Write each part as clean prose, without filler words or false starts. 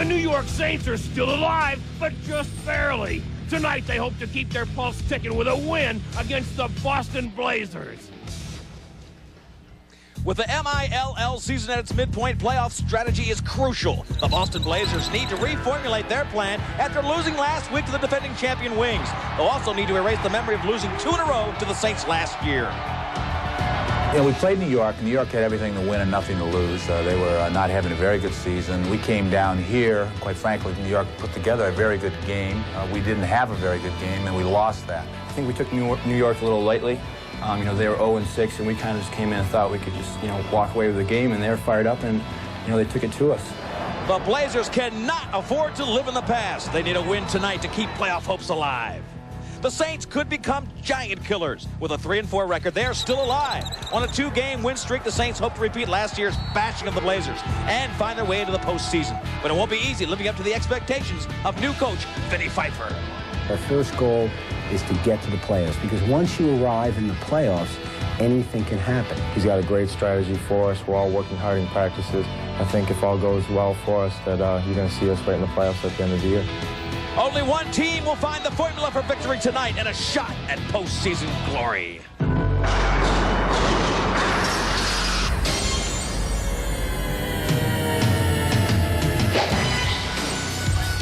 The New York Saints are still alive, but just barely. Tonight, they hope to keep their pulse ticking with a win against the Boston Blazers. With the MILL season at its midpoint, playoff strategy is crucial. The Boston Blazers need to reformulate their plan after losing last week to the defending champion Wings. They'll also need to erase the memory of losing 2 in a row to the Saints last year. You know, we played New York, and New York had everything to win and nothing to lose. They were not having a very good season. We came down here, quite frankly, New York put together a very good game. We didn't have a very good game, and we lost that. I think we took New York a little lightly. You know, they were 0-6, and we kind of just came in and thought we could just, you know, walk away with the game, and they were fired up, and, you know, they took it to us. The Blazers cannot afford to live in the past. They need a win tonight to keep playoff hopes alive. The Saints could become giant killers. With a 3-4 record, they are still alive. On a 2-game win streak, the Saints hope to repeat last year's bashing of the Blazers and find their way into the postseason. But it won't be easy living up to the expectations of new coach Vinny Pfeiffer. Our first goal is to get to the playoffs, because once you arrive in the playoffs, anything can happen. He's got a great strategy for us. We're all working hard in practices. I think if all goes well for us, that you're going to see us right in the playoffs at the end of the year. Only one team will find the formula for victory tonight and a shot at postseason glory.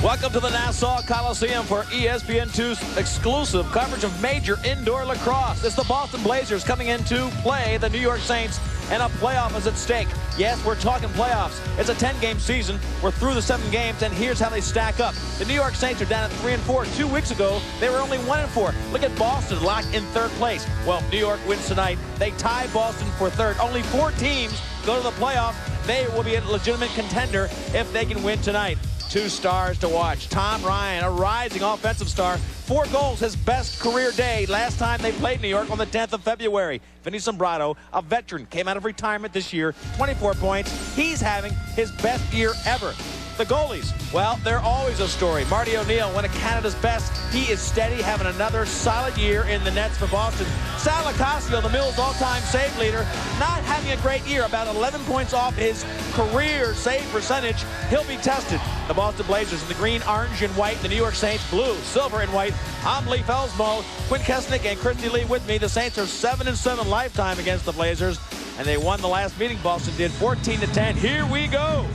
Welcome to the Nassau Coliseum for ESPN2's exclusive coverage of major indoor lacrosse. It's the Boston Blazers coming in to play the New York Saints, and a playoff is at stake. Yes, we're talking playoffs. It's a 10-game season. We're through the 7 games, and here's how they stack up. The New York Saints are down at 3-4. 2 weeks ago, they were only 1-4. Look at Boston locked in 3rd place. Well, New York wins tonight. They tie Boston for 3rd. Only 4 teams go to the playoffs. They will be a legitimate contender if they can win tonight. 2 stars to watch. Tom Ryan, a rising offensive star. 4 goals, his best career day. Last time they played New York on the 10th of February. Vinny Sombrado, a veteran, came out of retirement this year. 24 points. He's having his best year ever. The goalies, well, they're always a story. Marty O'Neill, one of Canada's best. He is steady, having another solid year in the nets for Boston. Sal Ocasio, the Mills' all-time save leader, not having a great year, about 11 points off his career save percentage. He'll be tested. The Boston Blazers in the green, orange, and white. The New York Saints, blue, silver, and white. I'm Lee Felsmo, Quinn Kesnick, and Christy Lee with me. The Saints are 7-7 lifetime against the Blazers, and they won the last meeting. Boston did 14-10. Here we go.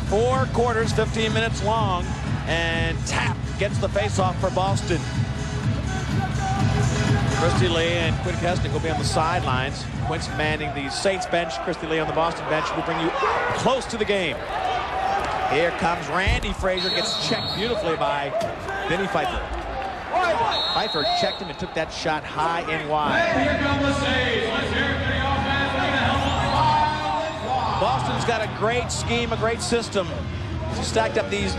4 quarters, 15 minutes long, and Tap gets the face-off for Boston. Christy Lee and Quinn Kesnick will be on the sidelines. Quinn's manning the Saints bench. Christy Lee on the Boston bench. We'll bring you close to the game. Here comes Randy Frazier, gets checked beautifully by Vinny Pfeiffer. Pfeiffer checked him and took that shot high and wide. Here come the Saints. Let's hear it for the offense. Like the helmet. Boston's got a great scheme, a great system. If you stacked up these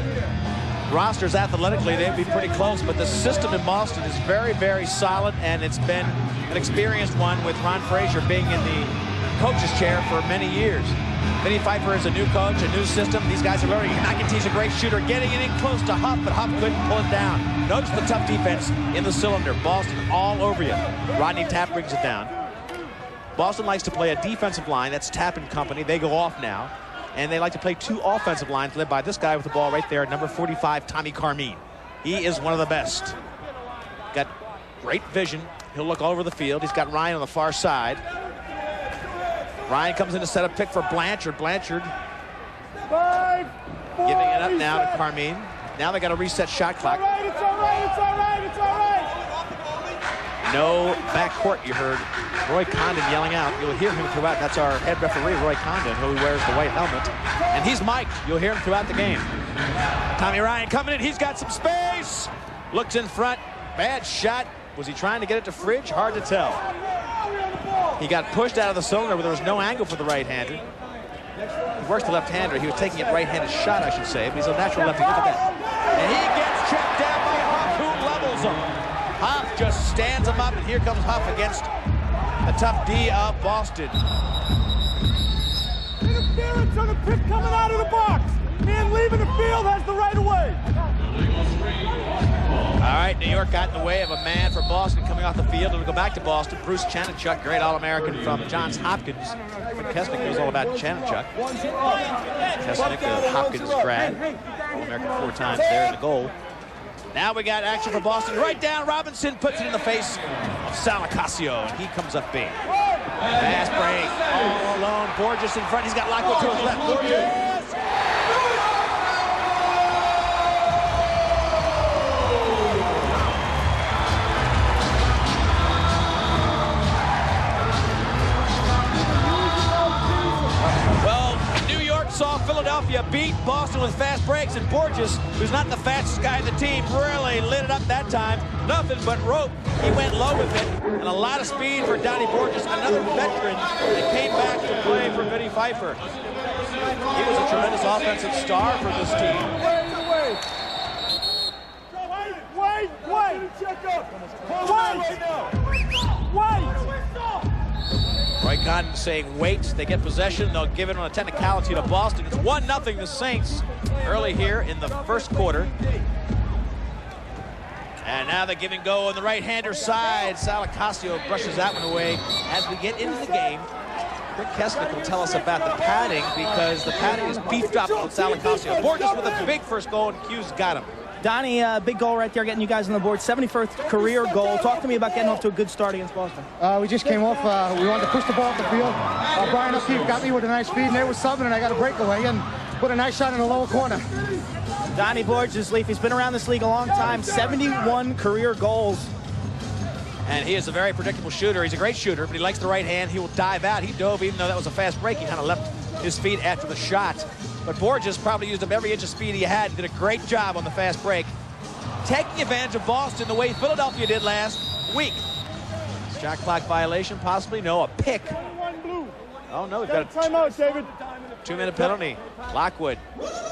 rosters athletically, they'd be pretty close, but the system in Boston is very, very solid, and it's been an experienced one with Ron Frazier being in the coach's chair for many years. Vinny Pfeiffer is a new coach, a new system. These guys are learning. McEntee's a great shooter, getting it in close to Huff, but Huff couldn't pull it down. Notice the tough defense in the cylinder. Boston all over you. Rodney Tapp brings it down. Boston likes to play a defensive line. That's Tapp and company. They go off now. And they like to play 2 offensive lines led by this guy with the ball right there, number 45, Tommy Carmine. He is one of the best. Got great vision. He'll look all over the field. He's got Ryan on the far side. Ryan comes in to set a pick for Blanchard. Blanchard giving it up now to Carmine. Now they got a reset shot clock. It's all right. No backcourt, you heard Roy Condon yelling out. You'll hear him throughout. That's our head referee, Roy Condon, who wears the white helmet. And he's mic'd. You'll hear him throughout the game. Tommy Ryan coming in. He's got some space. Looks in front. Bad shot. Was he trying to get it to Fridge? Hard to tell. He got pushed out of the cylinder where there was no angle for the right-hander. He works the left-hander. He was taking it right-handed shot, I should say, but he's a natural lefty. Look at that. And he gets checked down by Huff, who levels him. Huff just stands him up, and here comes Huff against the tough D of Boston. Interference on the pick coming out of the box. Man leaving the field has the right of way. All right, New York got in the way of a man for Boston coming off the field. It'll go back to Boston. Bruce Chanachuk, great All-American from Johns Hopkins. Kesnick knows all about Chanachuk. Kesnick, a Hopkins grad. All-American 4 times there in the goal. Now we got action for Boston. Right down, Robinson puts it in the face of Sal Acacio, and he comes up big. Fast break, all alone. Borges in front. He's got Lockwood to his left. Borges. Saw Philadelphia beat Boston with fast breaks, and Borges, who's not the fastest guy in the team, really lit it up that time. Nothing but rope. He went low with it, and a lot of speed for Donnie Borges, another veteran that came back to play for Vinny Pfeiffer. He was a tremendous offensive star for this team. Roy Cotton saying wait. They get possession. They'll give it on a technicality to Boston. It's 1-0 the Saints early here in the first quarter. And now they give and go on the right-hander side. Sal Acacio brushes that one away. As we get into the game, Rick Kesnick will tell us about the padding, because the padding is beefed up with Sal Acacio. Borges with a big first goal, and Hughes got him. Donnie, big goal right there, getting you guys on the board. 71st career goal. Talk to me about getting off to a good start against Boston. We just came off. We wanted to push the ball off the field. Brian O'Keefe got me with a nice feed, and there was something, and I got a breakaway and put a nice shot in the lower corner. Donnie Borges, Leaf, he's been around this league a long time. 71 career goals. And he is a very predictable shooter. He's a great shooter, but he likes the right hand. He will dive out. He dove, even though that was a fast break. He kind of left his feet after the shot. But Borges probably used up every inch of speed he had. Did a great job on the fast break, taking advantage of Boston the way Philadelphia did last week. Shot clock violation, possibly. No, a pick. Oh, no, we've got a timeout, David. 2-minute penalty. Lockwood,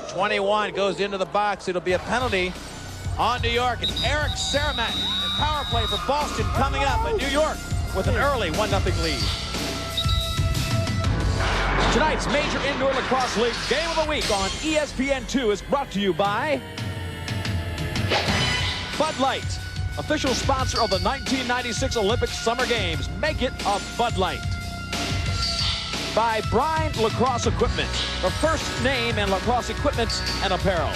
21, goes into the box. It'll be a penalty on New York. And Eric Saramat, power play for Boston coming up. But New York with an early 1-0 lead. Tonight's Major Indoor Lacrosse League Game of the Week on ESPN2 is brought to you by Bud Light, official sponsor of the 1996 Olympic Summer Games. Make it a Bud Light. By Bryant Lacrosse Equipment, the first name in lacrosse equipment and apparel.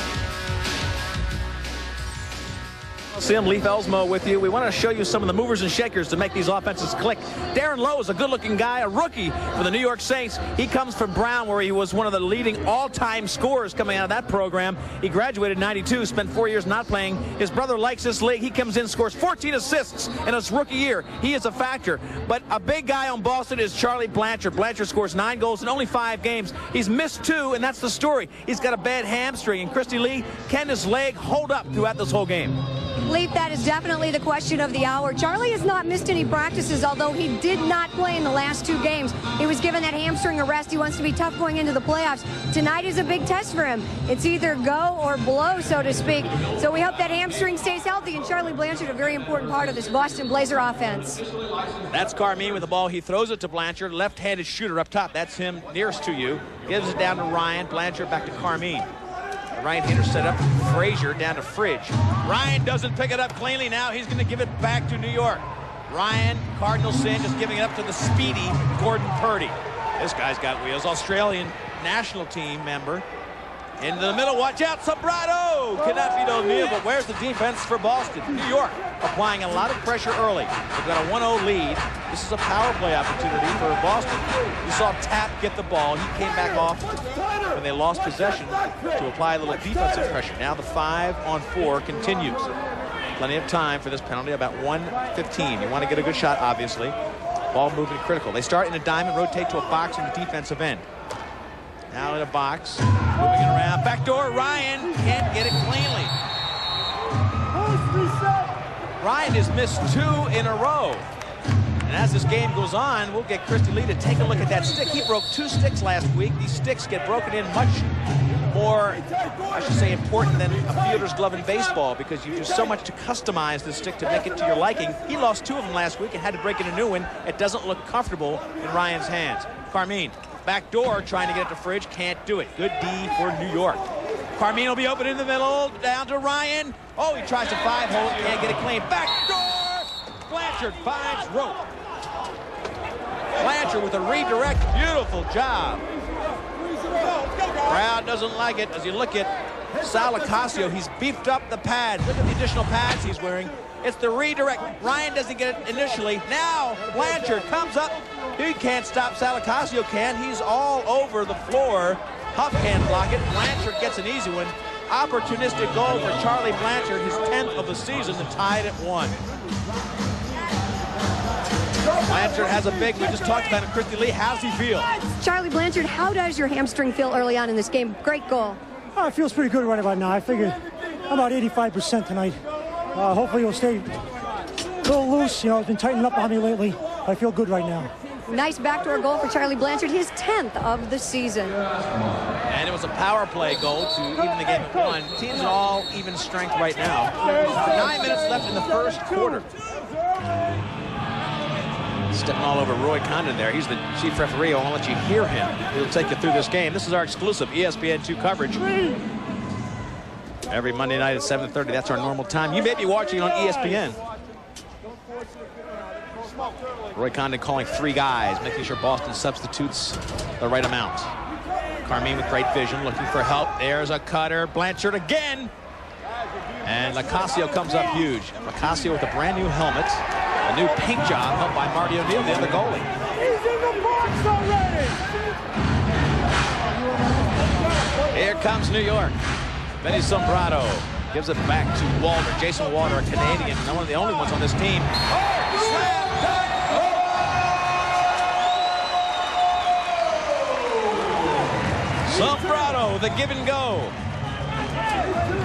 Sim, Leif Elsmo with you. We want to show you some of the movers and shakers to make these offenses click. Darren Lowe is a good-looking guy, a rookie for the New York Saints. He comes from Brown, where he was one of the leading all-time scorers coming out of that program. He graduated in '92, spent 4 years not playing. His brother likes this league. He comes in, scores 14 assists in his rookie year. He is a factor. But a big guy on Boston is Charlie Blanchard. Blanchard scores 9 goals in only 5 games. He's missed 2, and that's the story. He's got a bad hamstring, and Christy Lee, can his leg hold up throughout this whole game? Leaf, that is definitely the question of the hour. Charlie has not missed any practices, although he did not play in the last 2 games. He was given that hamstring arrest. He wants to be tough going into the playoffs. Tonight is a big test for him. It's either go or blow, so to speak. So we hope that hamstring stays healthy, and Charlie Blanchard, a very important part of this Boston Blazer offense. That's Carmine with the ball. He throws it to Blanchard, left-handed shooter up top. That's him nearest to you. Gives it down to Ryan. Blanchard back to Carmine. Right-hander set up, Frazier down to Fridge. Ryan doesn't pick it up cleanly. Now he's going to give it back to New York. Ryan, Cardinal Sin, just giving it up to the speedy Gordon Purdy. This guy's got wheels. Australian national team member. Into the middle, watch out, Sobrado! Cannot beat O'Neal, but where's the defense for Boston? New York applying a lot of pressure early. They've got a 1-0 lead. This is a power play opportunity for Boston. You saw Tapp get the ball. He came back off when they lost possession to apply a little defensive pressure. Now the 5-on-4 continues. Plenty of time for this penalty, about 1:15. You want to get a good shot, obviously. Ball movement critical. They start in a diamond, rotate to a box in the defensive end. Now in a box, moving it around. Backdoor, Ryan can't get it cleanly. Ryan has missed 2 in a row. And as this game goes on, we'll get Christy Lee to take a look at that stick. He broke 2 sticks last week. These sticks get broken in much more, I should say, important than a fielder's glove in baseball, because you do so much to customize the stick to make it to your liking. He lost 2 of them last week and had to break in a new one. It doesn't look comfortable in Ryan's hands. Carmine. Back door, trying to get it to Fridge, can't do it. Good D for New York. Carmine will be open in the middle, down to Ryan. Oh, he tries to 5-hole, can't get it clean. Back door! Blanchard finds rope. Blanchard with a redirect, beautiful job. Crowd doesn't like it. As you look at Sal Licasio, he's beefed up the pads. Look at the additional pads he's wearing. It's the redirect. Ryan doesn't get it initially. Now Blanchard comes up. He can't stop. Sal Licasio can. He's all over the floor. Huff can't block it. Blanchard gets an easy one. Opportunistic goal for Charlie Blanchard, his 10th of the season, to tie it at 1. Blanchard has a big, we just talked about it, Christy Lee. How's he feel? Charlie Blanchard, how does your hamstring feel early on in this game? Great goal. Oh, it feels pretty good right about now. I figure I'm about 85% tonight. Hopefully it'll stay a little loose. You know, it's been tightening up on me lately. I feel good right now. Nice backdoor goal for Charlie Blanchard, his 10th of the season. And it was a power play goal to even the game at 1. Teams are all even strength right now. 9 minutes left in the first quarter. Stepping all over Roy Condon there. He's the chief referee. I won't let you hear him. He'll take you through this game. This is our exclusive ESPN2 coverage. Every Monday night at 7:30. That's our normal time. You may be watching it on ESPN. Roy Condon calling 3 guys, making sure Boston substitutes the right amount. Carmine with great vision, looking for help. There's a cutter. Blanchard again. And Licasio comes up huge. Licasio with a brand new helmet. A new paint job helped by Marty O'Neill, the other goalie. He's in the box already! Here comes New York. Vinny Sombrado gives it back to Walter. Jason Walter, a Canadian, one of the only ones on this team. Oh, slam dunk! Sombrado, the give and go.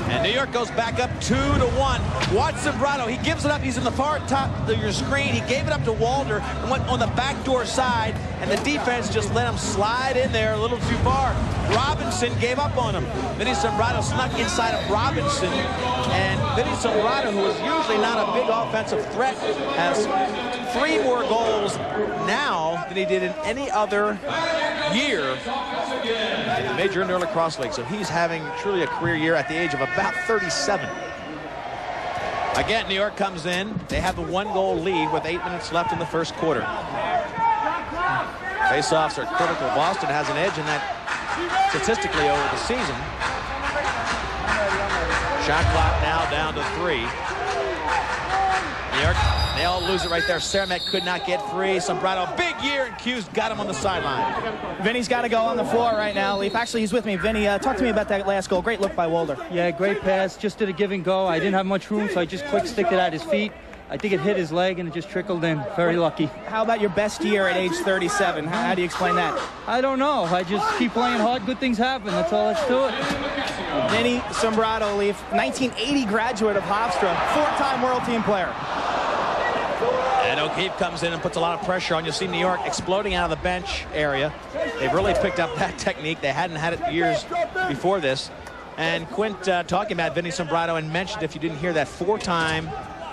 And New York goes back up 2-1. Watch Sombrado. He gives it up. He's in the far top of your screen. He gave it up to Walter and went on the backdoor side, and the defense just let him slide in there a little too far. Robinson gave up on him. Vinny Sombrado snuck inside of Robinson, and Vinny Sombrado, who is usually not a big offensive threat, has 3 more goals now than he did in any other year in the Major Indoor Lacrosse League. So he's having truly a career year at the age of about 37. Again, New York comes in. They have a 1-goal lead with 8 minutes left in the first quarter. Faceoffs are critical. Boston has an edge in that statistically over the season. Shot clock now down to 3. New York, they all lose it right there. Cermak could not get free. Sombrado, big year, and Hughes got him on the sideline. Vinny's got to go on the floor right now, Leaf. Actually, he's with me. Vinny, talk to me about that last goal. Great look by Walter. Yeah, great pass. Just did a give and go. I didn't have much room, so I just quick sticked it at his feet. I think it hit his leg, and it just trickled in. Very lucky. How about your best year at age 37? How do you explain that? I don't know. I just keep playing hard. Good things happen. That's all that's to it. Vinny Sombrado, Leaf, 1980 graduate of Hofstra, 4-time World Team player. And O'Keefe comes in and puts a lot of pressure on. You'll see New York exploding out of the bench area. They've really picked up that technique. They hadn't had it years before this. And Quint talking about Vinny Sombrado and mentioned, if you didn't hear that, 4-time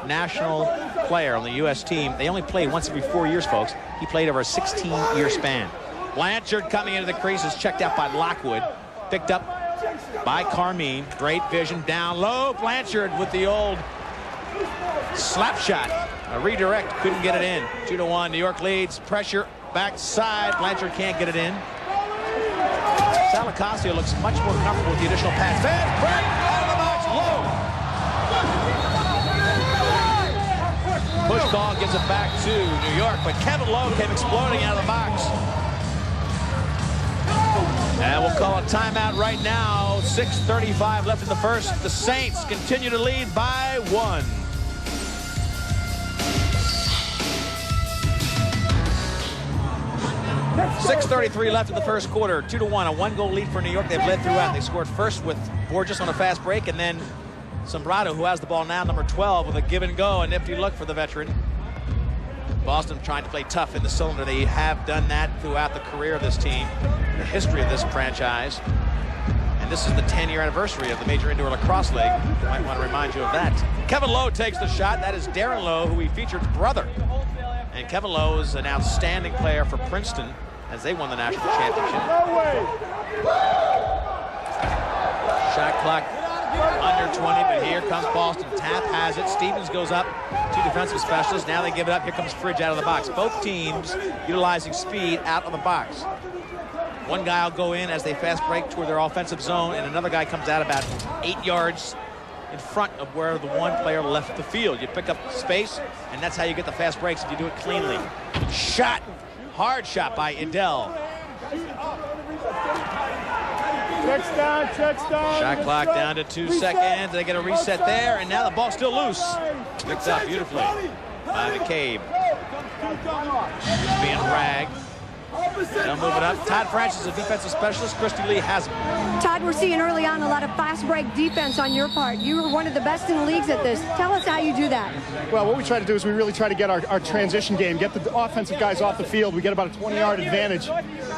national player on the U.S. team. They only play once every 4 years, folks. He played over a 16-year span. Blanchard coming into the crease is checked out by Lockwood. Picked up by Carmine. Great vision down low. Blanchard with the old slap shot. A redirect, couldn't get it in. 2-1, New York leads. Pressure, backside. Blanchard can't get it in. Sal Licasio looks much more comfortable with the additional pass. Fast break, out of the box, low. Push call gives it back to New York, but Kevin Lowe came exploding out of the box. And we'll call a timeout right now. 6:35 left in the first. The Saints continue to lead by 1. .6:33 left in the first quarter. 2-1, a 1-goal lead for New York. They've led throughout. They scored first with Borges on a fast break, and then Sombrado, who has the ball now, number 12, with a give and go. A nifty look for the veteran. Boston trying to play tough in the cylinder. They have done that throughout the career of this team, the history of this franchise. And this is the 10-year anniversary of the Major Indoor Lacrosse League. I might want to remind you of that. Kevin Lowe takes the shot. That is Darren Lowe, who we featured's brother. And Kevin Lowe is an outstanding player for Princeton as they won the national championship. Shot clock under 20, but here comes Boston. Taft has it. Stevens goes up. 2 defensive specialists. Now they give it up. Here comes Fridge out of the box. Both teams utilizing speed out of the box. One guy will go in as they fast break toward their offensive zone, and another guy comes out about 8 yards in front of where the one player left the field. You pick up space, and that's how you get the fast breaks if you do it cleanly. Shot. Hard shot by Edel. Checks down. Shot clock down to 2 seconds. They get a reset there, and now the ball's still loose. Picked up beautifully by McCabe. He's being ragged. They'll move it up. Todd Francis, a defensive specialist. Christy Lee has him. Todd, we're seeing early on a lot of fast break defense on your part. You were one of the best in the leagues at this. Tell us how you do that. Well, what we try to do is we really try to get our transition game, get the offensive guys off the field. We get about a 20-yard advantage,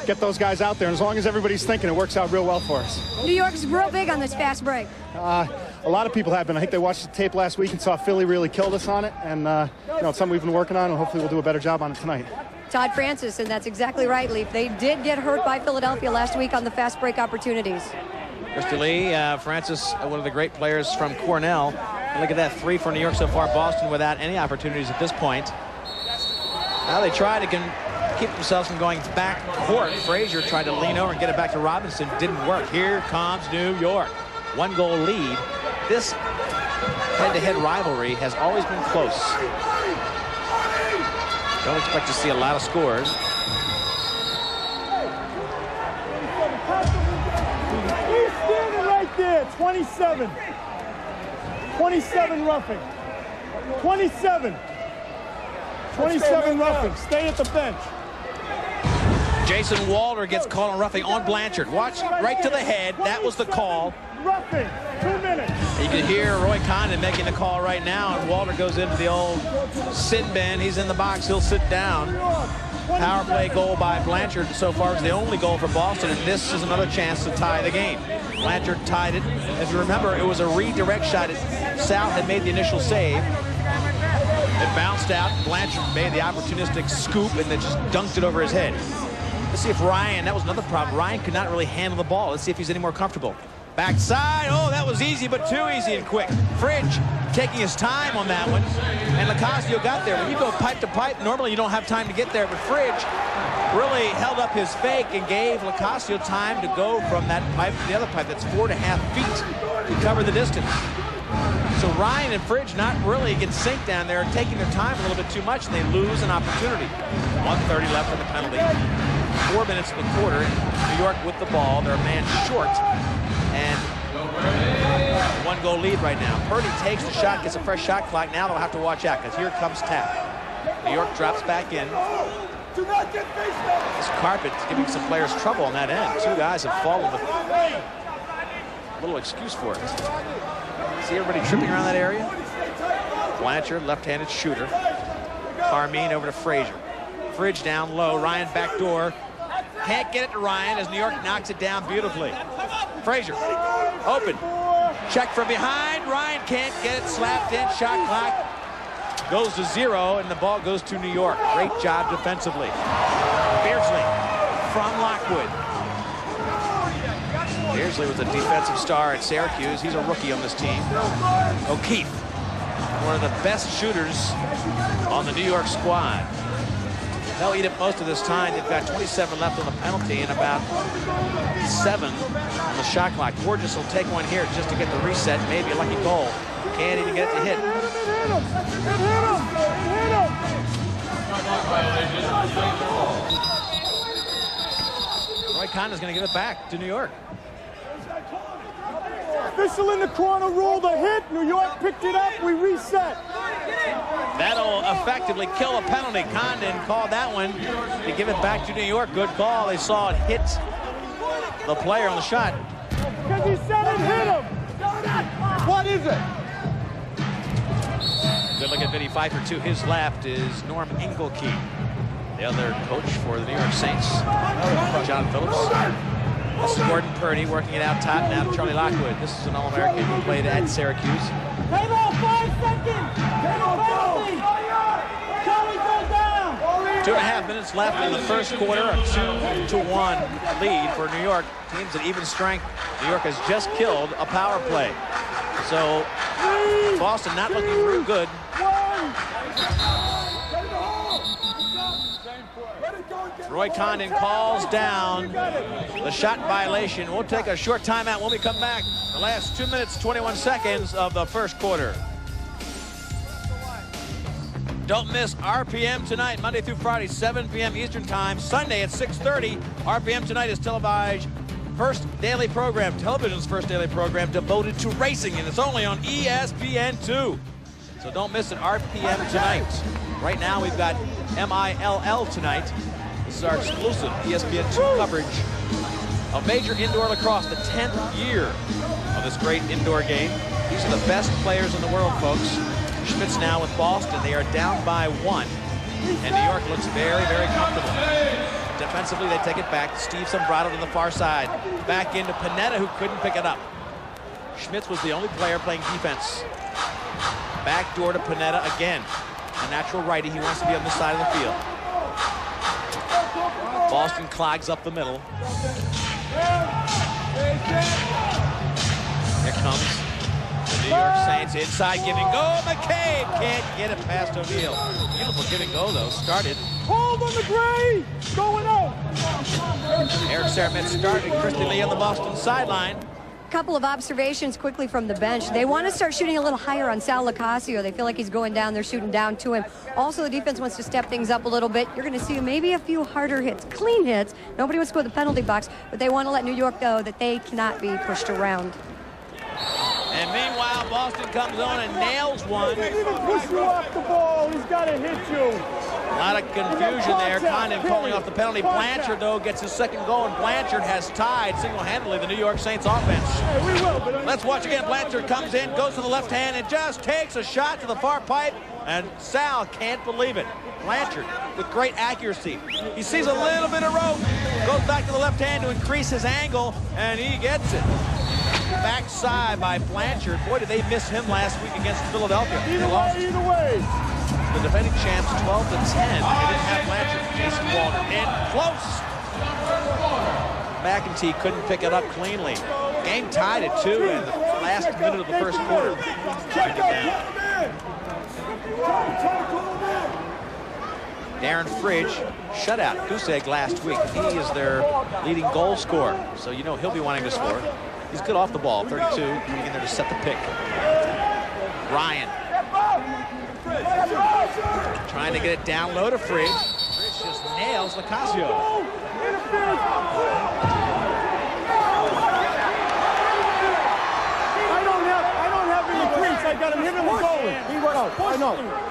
get those guys out there. And as long as everybody's thinking, it works out real well for us. New York's real big on this fast break. A lot of people have been. I think they watched the tape last week and saw Philly really killed us on it. And, it's something we've been working on, and hopefully we'll do a better job on it tonight. Todd Francis, and that's exactly right, Leaf. They did get hurt by Philadelphia last week on the fast break opportunities. Christy Lee, Francis, one of the great players from Cornell. And look at that, 3 for New York so far. Boston without any opportunities at this point. Now they try to keep themselves from going back court. Frazier tried to lean over and get it back to Robinson. Didn't work. Here comes New York. 1-goal lead. This head-to-head rivalry has always been close. Don't expect to see a lot of scores. He's standing right there. 27. 27 roughing. 27. 27 roughing. Stay at the bench. Jason Walter gets called on roughing on Blanchard. Watch, right to the head. That was the call. Roughing. 2 minutes. You can hear Roy Condon making the call right now, and Walter goes into the old sit bend. He's in the box. He'll sit down. Power play goal by Blanchard so far is the only goal for Boston, and this is another chance to tie the game. Blanchard tied it. If you remember, it was a redirect shot. Sal had made the initial save. It bounced out. Blanchard made the opportunistic scoop and then just dunked it over his head. Let's see if Ryan, that was another problem. Ryan could not really handle the ball. Let's see if he's any more comfortable. Backside, oh, that was easy, but too easy and quick. Fridge taking his time on that one, and Locascio got there. When you go pipe to pipe, normally you don't have time to get there, but Fridge really held up his fake and gave Locascio time to go from that pipe to the other pipe. That's 4.5 feet to cover the distance. So Ryan and Fridge not really get synced down there, taking their time a little bit too much, and they lose an opportunity. 1:30 left in the penalty. 4 minutes in the quarter. New York with the ball. They're a man short. And 1-goal lead right now. Purdy takes the shot, gets a fresh shot clock. Now they'll have to watch out because here comes Tapp. New York drops back in. This carpet is giving some players trouble on that end. 2 guys have fallen. A little excuse for it. See everybody tripping around that area? Blanchard, left-handed shooter. Carmine over to Frazier. Fridge down low. Ryan backdoor. Can't get it to Ryan as New York knocks it down beautifully. Frazier, open. Check from behind. Ryan can't get it. Slapped in. Shot clock goes to 0, and the ball goes to New York. Great job defensively. Beardsley from Lockwood. Beardsley was a defensive star at Syracuse. He's a rookie on this team. O'Keefe, one of the best shooters on the New York squad. They'll eat it most of this time. They've got 27 left on the penalty and about 7 on the shot clock. Borges will take one here just to get the reset. Maybe a lucky goal. Can't even get it to hit. Roy Condon's going to give it back to New York. Official in the corner ruled a hit. New York picked it up. We reset. That'll effectively kill a penalty. Condon called that one to give it back to New York. Good call. They saw it hit the player on the shot. Because he said it hit him. What is it? Good look at Vinny Pfeiffer to his left is Norm Engelke, the other coach for the New York Saints. John Phillips. This is Gordon Purdy working it out top now to Charlie Lockwood. This is an All-American who played at Syracuse. Hey, 5 seconds. Charlie goes down. 2.5 minutes left in the first quarter, a 2-1 lead for New York. Teams at even strength. New York has just killed a power play. So Boston not looking real good. Roy Condon calls down the shot violation. We'll take a short timeout when we come back. The last 2 minutes, 21 seconds of the first quarter. Don't miss RPM Tonight, Monday through Friday, 7 p.m. Eastern Time. Sunday at 6:30. RPM Tonight is televised. First daily program, television's first daily program devoted to racing, and it's only on ESPN2. So don't miss it, RPM Tonight. Right now we've got MILL Tonight. This is our exclusive ESPN2 coverage of Major Indoor Lacrosse, the 10th year of this great indoor game. These are the best players in the world, folks. Schmitz now with Boston. They are down by 1, and New York looks very, very comfortable. Defensively, they take it back. Steve Sombrado to the far side. Back into Panetta, who couldn't pick it up. Schmitz was the only player playing defense. Back door to Panetta again. A natural righty. He wants to be on this side of the field. Boston clogs up the middle. Here comes the New York Saints inside, give and go. McCabe can't get it past O'Neal. Beautiful give and go, though. Started. Hold on the gray! Going out! Eric Saramet started. Christy Lee on the Boston sideline. Couple of observations quickly from the bench. They want to start shooting a little higher on Sal Locascio. They feel like he's going down. They're shooting down to him. Also, the defense wants to step things up a little bit. You're going to see maybe a few harder hits, clean hits. Nobody wants to go to the penalty box, but they want to let New York know that they cannot be pushed around. And meanwhile, Boston comes on and nails one. He didn't even push you off the ball. He's got to hit you. A lot of confusion there. Condon calling off the penalty. Blanchard, though, gets his second goal, and Blanchard has tied single-handedly the New York Saints offense. Let's watch again. Blanchard comes in, goes to the left hand, and just takes a shot to the far pipe, and Sal can't believe it. Blanchard with great accuracy. He sees a little bit of rope, goes back to the left hand to increase his angle, and he gets it. Backside by Blanchard. Boy, did they miss him last week against Philadelphia. Either way. The defending champs 12-10. They didn't have Blanchard. Jason Walter in close. McEntee couldn't pick it up cleanly. Game tied at 2 in the last minute of the first quarter. Darren Fridge, shutout goose egg last week. He is their leading goal scorer, so you know he'll be wanting to score. He's good off the ball, 32, coming in there to set the pick. Ryan trying to get it down low to Fridge. Fridge just nails Locascio. I don't have him in the crease. I got him hitting the goalie.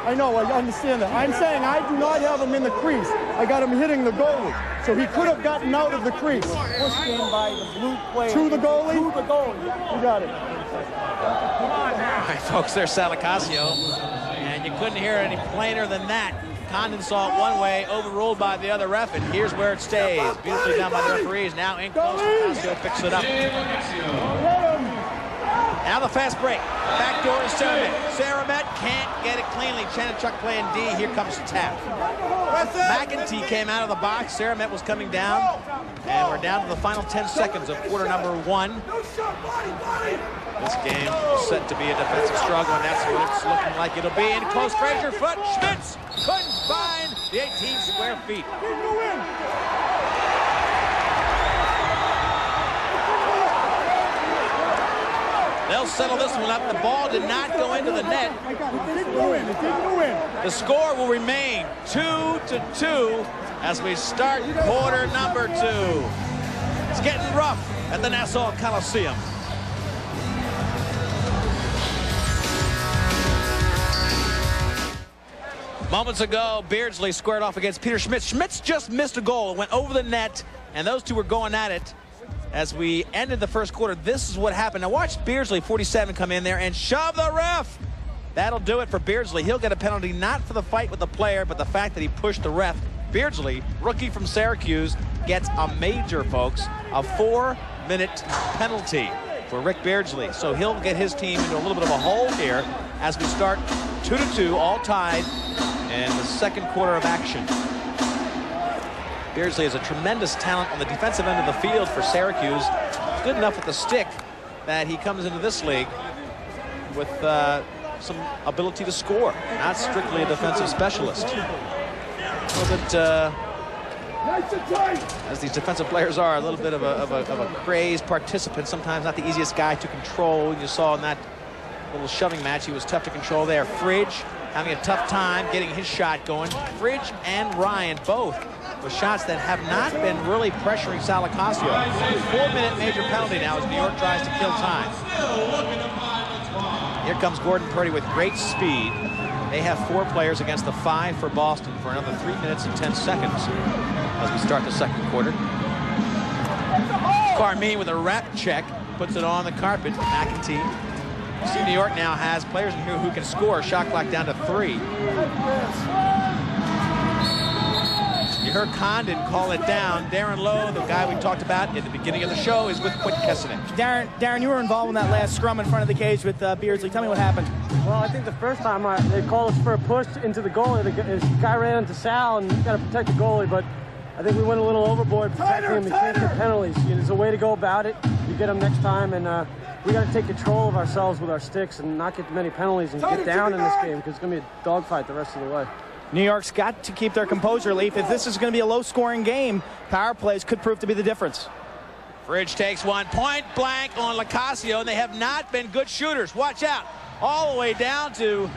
I know, I understand that. I'm saying I do not have him in the crease. I got him hitting the goalie. So he could have gotten out of the crease. Pushed in by the blue player. To the goalie? To the goalie. You got it. All right, folks, there's Salacasio. And you couldn't hear it any plainer than that. Condon saw it one way, overruled by the other ref, and here's where it stays. Beautifully done by the referees. Now in close, Locascio picks it up. Now the fast break. Back door is Saramet. Saramet can't get it cleanly. Chanachuk playing D. Here comes the tap. McEntee came out of the box. Saramet was coming down. And we're down to the final 10 seconds of quarter number 1. This game is set to be a defensive struggle, and that's what it's looking like it'll be. In close, Fraser Foot. Schmitz couldn't find the 18 square feet. They'll settle this one up. The ball did not go into the net. The score will remain 2-2 as we start quarter number 2. It's getting rough at the Nassau Coliseum. Moments ago, Beardsley squared off against Peter Schmitz. Schmitz just missed a goal. It went over the net, and those two were going at it. As we ended the first quarter, this is what happened. Now watch Beardsley, 47, come in there and shove the ref. That'll do it for Beardsley. He'll get a penalty, not for the fight with the player, but the fact that he pushed the ref. Beardsley, rookie from Syracuse, gets a major, folks, a 4-minute penalty for Rick Beardsley. So he'll get his team into a little bit of a hole here as we start 2-2, all tied in the second quarter of action. Beardsley is a tremendous talent on the defensive end of the field for Syracuse. Good enough with the stick that he comes into this league with some ability to score, not strictly a defensive specialist. A little bit, as these defensive players are, a little bit of a crazed participant, sometimes not the easiest guy to control. You saw in that little shoving match, he was tough to control there. Fridge having a tough time getting his shot going. Fridge and Ryan both with shots that have not been really pressuring Sal Nicasio. 4-minute major penalty now as New York tries to kill time. Here comes Gordon Purdy with great speed. They have 4 players against the 5 for Boston for another 3 minutes and 10 seconds as we start the second quarter. Carmine with a rap check puts it on the carpet. McEntee. You see New York now has players in here who can score. Shot clock down to 3. You heard Condon call it down. Darren Lowe, the guy we talked about at the beginning of the show, is with Quentin Kesselnick. Darren, you were involved in that last scrum in front of the cage with Beardsley. Tell me what happened. Well, I think the first time they called us for a push into the goalie. The guy ran into Sal, and you got to protect the goalie, but I think we went a little overboard protecting him. You can't get penalties. There's a way to go about it. You get them next time, and we got to take control of ourselves with our sticks and not get many penalties and get down in this game because it's going to be a dogfight the rest of the way. New York's got to keep their composure, Leaf. If this is going to be a low-scoring game, power plays could prove to be the difference. Fridge takes one point blank on Nicasio, and they have not been good shooters. Watch out. All the way down to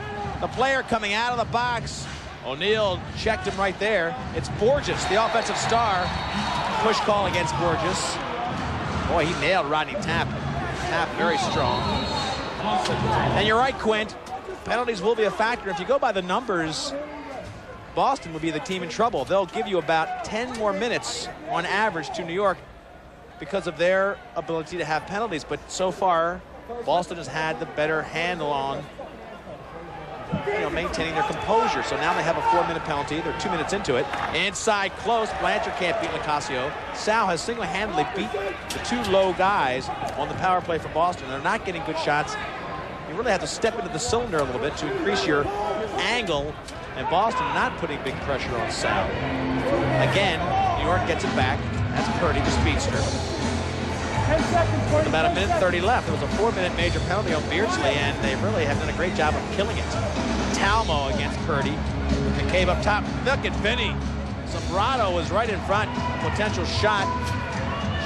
the player coming out of the box. O'Neal checked him right there. It's Borges, the offensive star. Push call against Borges. Boy, he nailed Rodney Tapp. Tapp very strong. And you're right, Quint. Penalties will be a factor. If you go by the numbers, Boston will be the team in trouble. They'll give you about 10 more minutes on average to New York because of their ability to have penalties. But so far, Boston has had the better handle on maintaining their composure. So now they have a 4-minute penalty. They're 2 minutes into it. Inside close. Blanchard can't beat Nicasio. Sal has single-handedly beat the 2 low guys on the power play for Boston. They're not getting good shots. You really have to step into the cylinder a little bit to increase your angle. And Boston not putting big pressure on Sal. Again, New York gets it back. That's Purdy, the speedster. With about 1:30 left. There was a 4-minute major penalty on Beardsley, and they really have done a great job of killing it. Talmo against Purdy. McCabe up top. Look at Vinny. Zambrano was right in front. Potential shot.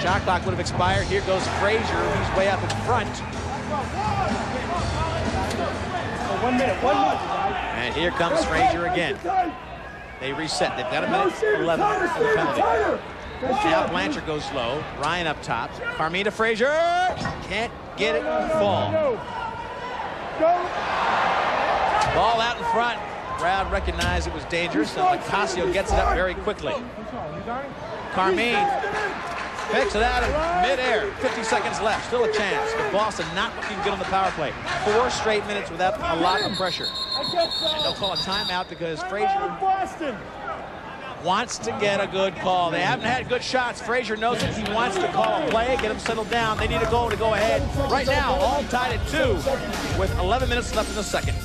Shot clock would have expired. Here goes Frazier. He's way up in front. 1 minute. And here comes Frazier again. They reset. They've got 1:11 for the penalty. Now Blanchard goes low. Ryan up top. Carmine to Frazier. Can't get it. Fall. Ball out in front. Crowd recognized it was dangerous, and Nicasio gets it up very quickly. Carmine picks it out of midair. 50 seconds left. Still a chance. But Boston not looking good on the power play. 4 straight minutes without a lot of pressure. And they'll call a timeout because Frazier wants to get a good call. They haven't had good shots. Frazier knows it. He wants to call a play, get them settled down. They need a goal to go ahead. Right now, all tied at 2 with 11 minutes left in the second.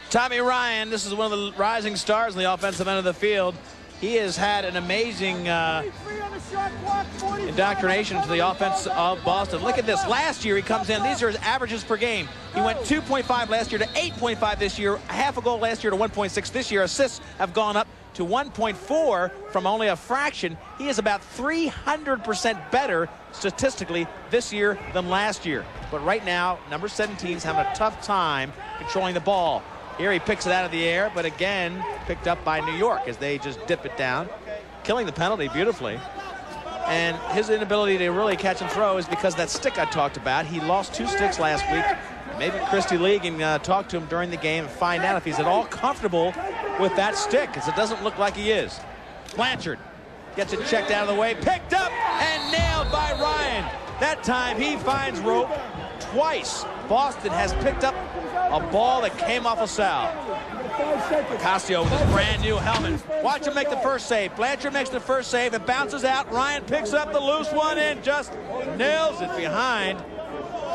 Tommy Ryan, this is one of the rising stars in the offensive end of the field. He has had an amazing indoctrination into the offense of Boston. Look at this. Last year he comes in. These are his averages per game. He went 2.5 last year to 8.5 this year. Half a goal last year to 1.6 this year. Assists have gone up to 1.4 from only a fraction. He is about 300% better statistically this year than last year. But right now, number 17 is having a tough time controlling the ball. Here he picks it out of the air, but again, picked up by New York as they just dip it down, killing the penalty beautifully. And his inability to really catch and throw is because that stick I talked about. He lost 2 sticks last week. Maybe Christy Lee can talk to him during the game and find out if he's at all comfortable with that stick, because it doesn't look like he is. Blanchard gets it checked out of the way, picked up and nailed by Ryan. That time he finds rope twice. Boston has picked up a ball that came off a Sal. Nicasio with his brand new helmet. Watch him make the first save. Blanchard makes the first save and bounces out. Ryan picks up the loose one and just nails it behind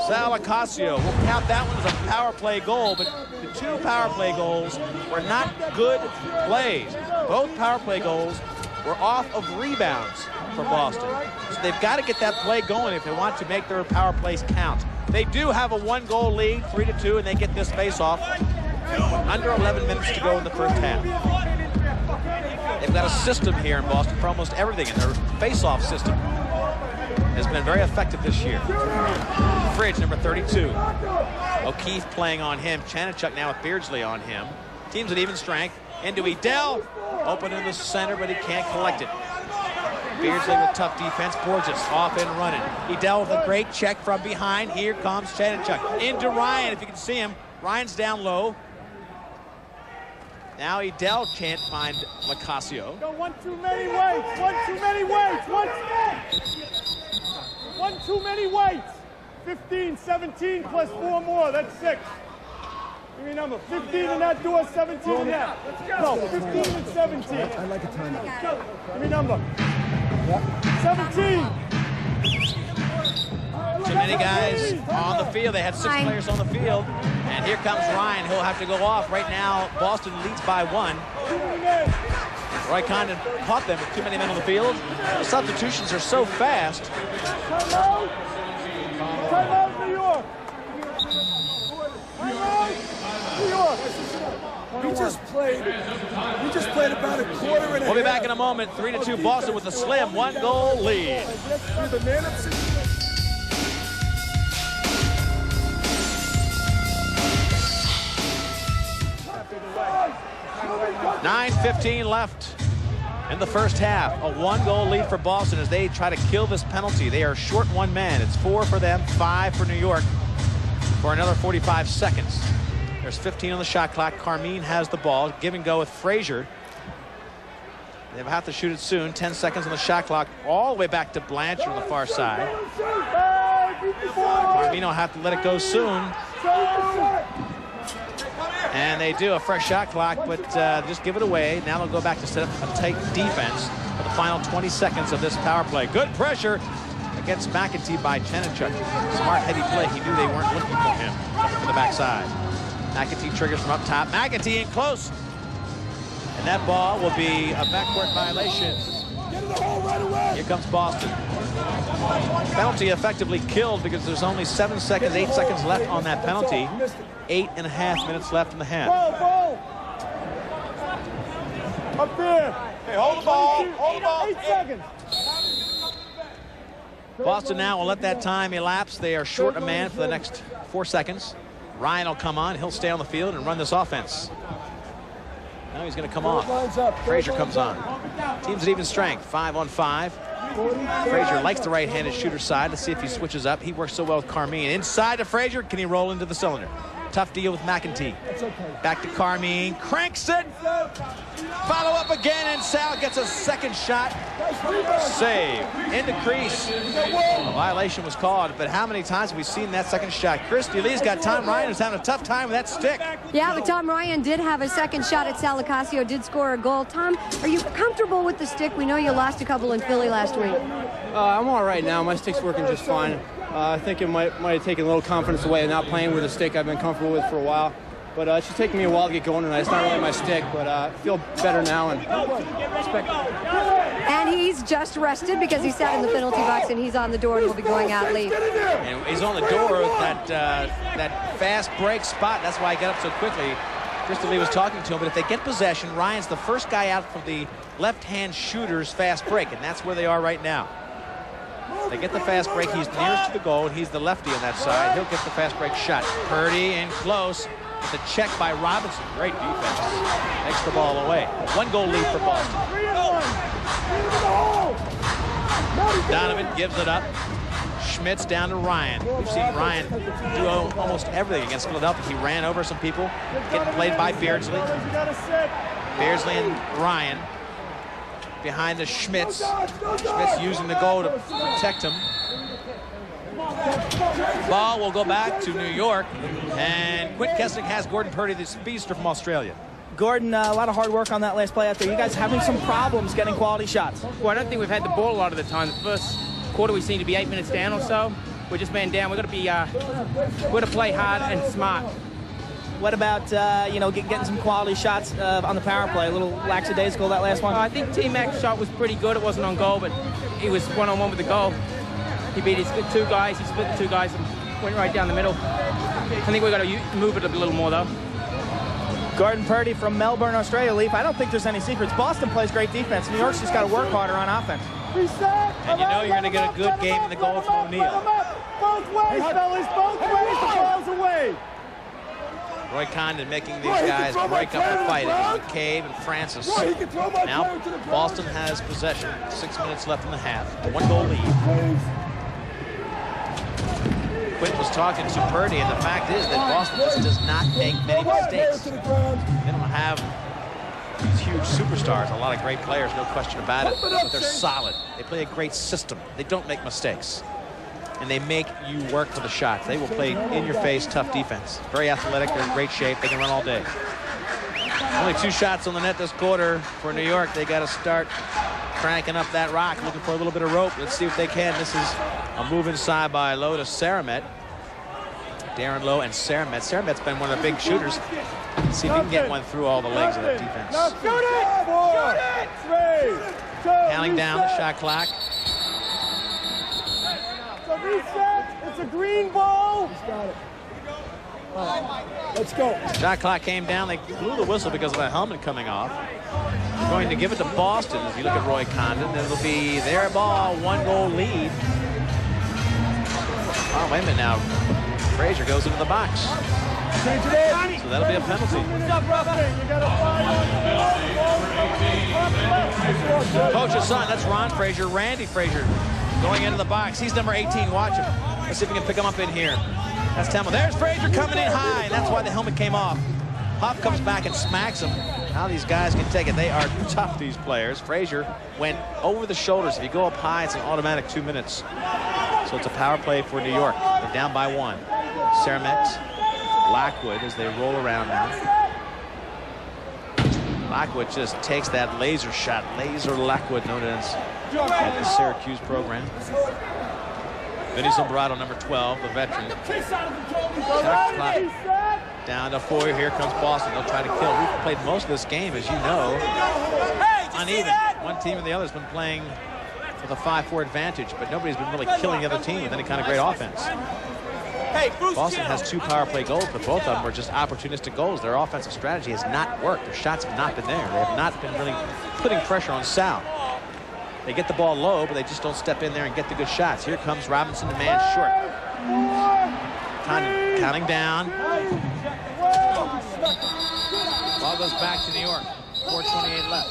Sal Licasio will count that one as a power play goal, but the 2 power play goals were not good plays. Both power play goals were off of rebounds for Boston. So they've got to get that play going if they want to make their power plays count. They do have a 1-goal lead, 3-2, and they get this face-off. Under 11 minutes to go in the first half. They've got a system here in Boston for almost everything, and their face-off system has been very effective this year. Fridge, number 32. O'Keefe playing on him. Chanachuk now with Beardsley on him. Teams at even strength. Into Edel. Open in the center, but he can't collect it. Beardsley with tough defense. Borges off and running. Edel with a great check from behind. Here comes Chanachuk. Into Ryan, if you can see him. Ryan's down low. Now Edel can't find Licasio. One too many weights. One too many weights. One too many weights. 15, 17 plus 4 more. That's 6. Give me a number. 15 in that door, 17 in that. No, 15 and 17. I'd like a timeout. Give me a number. 17. Too many guys on the field. They had 6 players on the field. And here comes Ryan. He'll have to go off. Right now, Boston leads by 1. Roy Condon caught them with too many men on the field. The substitutions are so fast. Timeout. Timeout, New York. Timeout, New York. We just played about a quarter and a half. We'll be back in a moment. 3-2 Boston with a slim 1-goal lead. You're the man of 9:15 left in the first half. A 1-goal lead for Boston as they try to kill this penalty. They are short 1 man. It's 4 for them, 5 for New York for another 45 seconds. There's 15 on the shot clock. Carmine has the ball. Give and go with Frazier. They have to shoot it soon. 10 seconds on the shot clock. All the way back to Blanchard on the far side. Carmine will have to let it go soon. And they do a fresh shot clock, but just give it away. Now they'll go back to set up a tight defense for the final 20 seconds of this power play. Good pressure against McEntee by Chanachuk. Smart heady play. He knew they weren't looking for him. Coming from the backside. McEntee triggers from up top. McEntee in close. And that ball will be a backcourt violation. Here comes Boston. Penalty effectively killed because there's only 7 seconds, 8 seconds left on that penalty. 8.5 minutes left in the half. Ball. Up there. Hey, hold the ball. Hold the ball. 8 seconds. Boston now will let that time elapse. They are short a man for the next 4 seconds. Ryan will come on. He'll stay on the field and run this offense. Now he's going to come off. Frazier comes on. Teams at even strength, 5 on 5. Frazier likes the right-handed shooter side. Let's see if he switches up. He works so well with Carmine. Inside to Frazier. Can he roll into the cylinder? Tough deal with McEntee. Back to Carmine. Cranks it. Follow up again, and Sal gets a second shot. Save. Into crease. A violation was called, but how many times have we seen that second shot? Christy Lee's got Tom Ryan, who's having a tough time with that stick. Yeah, but Tom Ryan did have a second shot at Sal Licasio, did score a goal. Tom, are you comfortable with the stick? We know you lost a couple in Philly last week. I'm all right now. My stick's working just fine. I think it might have taken a little confidence away not playing with a stick I've been comfortable with for a while. But it's just taking me a while to get going tonight. It's not really my stick, but I feel better now and expect. And he's just rested because he sat in the penalty box and he's on the door and will be going out late. And he's on the door with that fast break spot. That's why he got up so quickly. Crystal Lee was talking to him, but if they get possession, Ryan's the first guy out from the left-hand shooter's fast break, and that's where they are right now. They get the fast break. He's nearest to the goal, and he's the lefty on that side. He'll get the fast break shot. Purdy in close. With a check by Robinson. Great defense. Takes the ball away. 1-goal lead for Boston. Donovan gives it up. Schmitz down to Ryan. We've seen Ryan do almost everything against Philadelphia. He ran over some people. Getting played by Beardsley. Beardsley and Ryan. Behind the Schmitz. Schmitz using the goal to protect him. Ball will go back to New York, and Quint Keswick has Gordon Purdy, the speedster from Australia. Gordon, a lot of hard work on that last play out there. You guys having some problems getting quality shots? Well, I don't think we've had the ball a lot of the time. The first quarter we seem to be 8 minutes down or so. we're just man down. We're going to be, we're going to play hard and smart. What about, you know, getting some quality shots on the power play? A little lackadaisical that last one? I think T-Mac's shot was pretty good. It wasn't on goal, but he was one-on-one with the goal. He beat his two guys. He split the two guys and went right down the middle. I think we've got to move it a little more, though. Gordon Purdy from Melbourne, Australia. Leaf, I don't think there's any secrets. Boston plays great defense. New York's just got to work harder on offense. And you know you're going to get a good game in the goal from O'Neal. Both ways, fellas, both ways. The ball's away. Roy Condon making these guys break up the fight against McCabe and Francis. Now Boston has possession. 6 minutes left in the half. 1-goal lead. Quint was talking to Purdy, and the fact is that Boston just does not make many mistakes. They don't have these huge superstars, a lot of great players, no question about it, but they're solid. They play a great system. They don't make mistakes. And they make you work for the shots. They will play in-your-face, tough defense. Very athletic, they're in great shape, they can run all day. Only 2 shots on the net this quarter for New York. They got to start cranking up that rock, looking for a little bit of rope. Let's see if they can. This is a move inside by Lowe to Saramet. Darren Lowe and Saramet. Saramet's been one of the big shooters. Let's see if he can get one through all the legs of that defense. Now shoot it! Shoot it! Counting down the shot clock. It's a reset. It's a green ball. He's got it. Let's go. Shot clock came down. They blew the whistle because of a helmet coming off. They're going to give it to Boston. If you look at Roy Condon, it'll be their ball, 1-goal lead. Oh, wait a minute now. Frazier goes into the box. So that'll be a penalty. Coach's son, that's Ron Frazier. Randy Frazier going into the box. He's number 18. Watch him. Let's see if we can pick him up in here. That's Temple. There's Frazier coming in high, and that's why the helmet came off. Huff comes back and smacks him. How these guys can take it. They are tough, these players. Frazier went over the shoulders. If you go up high, it's an automatic 2 minutes. So it's a power play for New York. They're down by 1. Saramet, Lockwood as they roll around now. Lockwood just takes that laser shot. Laser Lockwood, known as at the Syracuse program. Vinny Zimbrato, number 12, the veteran. Down to 4. Here comes Boston. They'll try to kill. We've played most of this game, as you know, uneven. One team and the other has been playing with a 5-4 advantage, but nobody's been really killing the other team with any kind of great offense. Boston has 2 power play goals, but both of them were just opportunistic goals. Their offensive strategy has not worked. Their shots have not been there. They have not been really putting pressure on Sal. They get the ball low, but they just don't step in there and get the good shots. Here comes Robinson, the man short. Counting down. Ball goes back to New York. 4:28 left.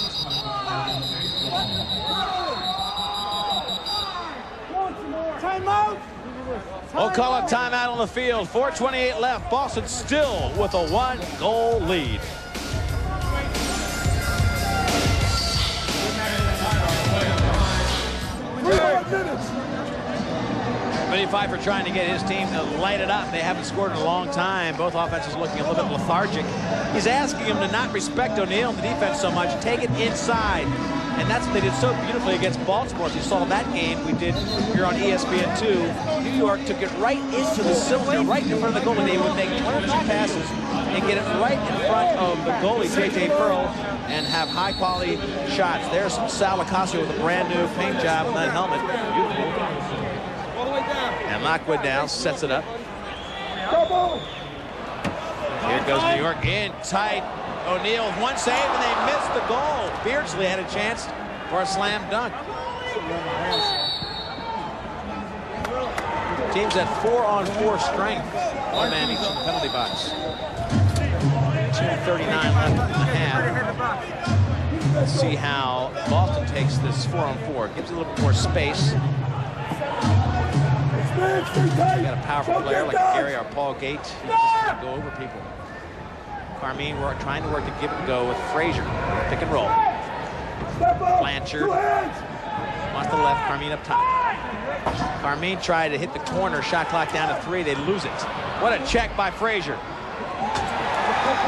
Timeout. We'll call a timeout on the field. 4:28 left. Boston still with a 1-goal lead. Vinny Pfeiffer trying to get his team to light it up. They haven't scored in a long time. Both offenses looking a little bit lethargic. He's asking them to not respect O'Neal in the defense so much. Take it inside. And that's what they did so beautifully against Baltimore. As you saw that game we did here on ESPN2. New York took it right into the cylinder, right in front of the goal, and they would make 1 or 2 passes and get it right in front of the goalie, J.J. Pearl, and have high-quality shots. There's Sal Licasio with a brand-new paint job and that helmet. Beautiful. And Lockwood now sets it up. Here goes New York in tight. O'Neal with 1 save, and they missed the goal. Beardsley had a chance for a slam dunk. Teams at 4-on-4 strength. 1 man each in the penalty box. 2:39 left in the half. Let's see how Boston takes this 4-on-4. Gives it a little bit more space. You got a powerful player like Gary or Paul Gates. He's just going to go over people. Carmine trying to work to give it a go with Frazier. Pick and roll. Blanchard wants the left, Carmine up top. Carmine tried to hit the corner, shot clock down to 3, they lose it. What a check by Frazier.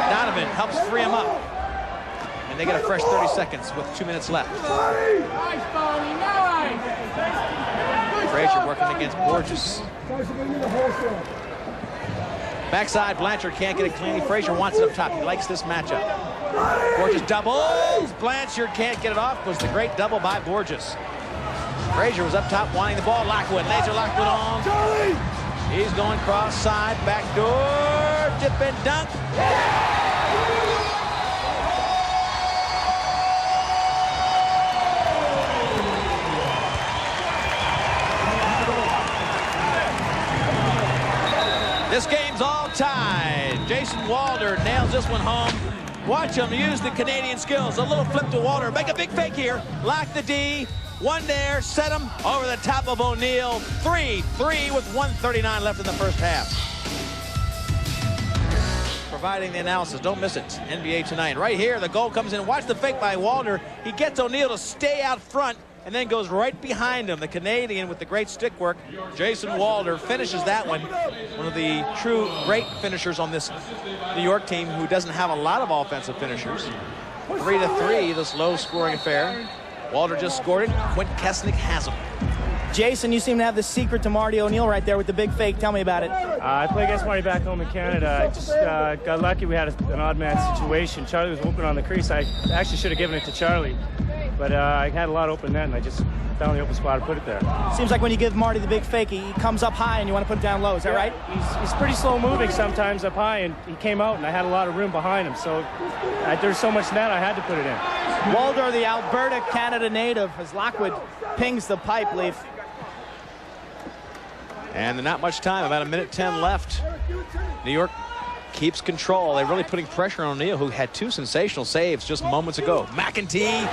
Donovan helps free him up. And they get a fresh 30 seconds with 2 minutes left. Frazier working against Borges. Backside, Blanchard can't get it cleanly. Frazier wants it up top. He likes this matchup. Borges doubles. Blanchard can't get it off. Was the great double by Borges. Frazier was up top wanting the ball. Lockwood, laser Lockwood on. He's going cross side, back door, dip and dunk. This game's all tied. Jason Walder nails this one home. Watch him use the Canadian skills. A little flip to Walder. Make a big fake here. Lock the D. One there. Set him over the top of O'Neal. 3-3 with 1:39 left in the first half. Providing the analysis. Don't miss it. NBA Tonight. Right here, the goal comes in. Watch the fake by Walder. He gets O'Neal to stay out front and then goes right behind him. The Canadian with the great stick work. Jason Walder finishes that one. One of the true great finishers on this New York team who doesn't have a lot of offensive finishers. 3-3, this low-scoring affair. Walder just scored it. Quint Kesnick has him. Jason, you seem to have the secret to Marty O'Neal right there with the big fake. Tell me about it. I play against Marty back home in Canada. I just got lucky. We had an odd man situation. Charlie was whooping on the crease. I actually should have given it to Charlie. But I had a lot of open net, and I just found the open spot to put it there. Seems like when you give Marty the big fake, he comes up high and you want to put it down low. Is that right? He's pretty slow moving sometimes up high, and he came out, and I had a lot of room behind him. So there's so much net, I had to put it in. Walder, the Alberta, Canada native, as Lockwood pings the pipe, Leaf. And not much time, about 1:10 left. New York keeps control. They're really putting pressure on O'Neal, who had two sensational saves just moments ago. McEntee.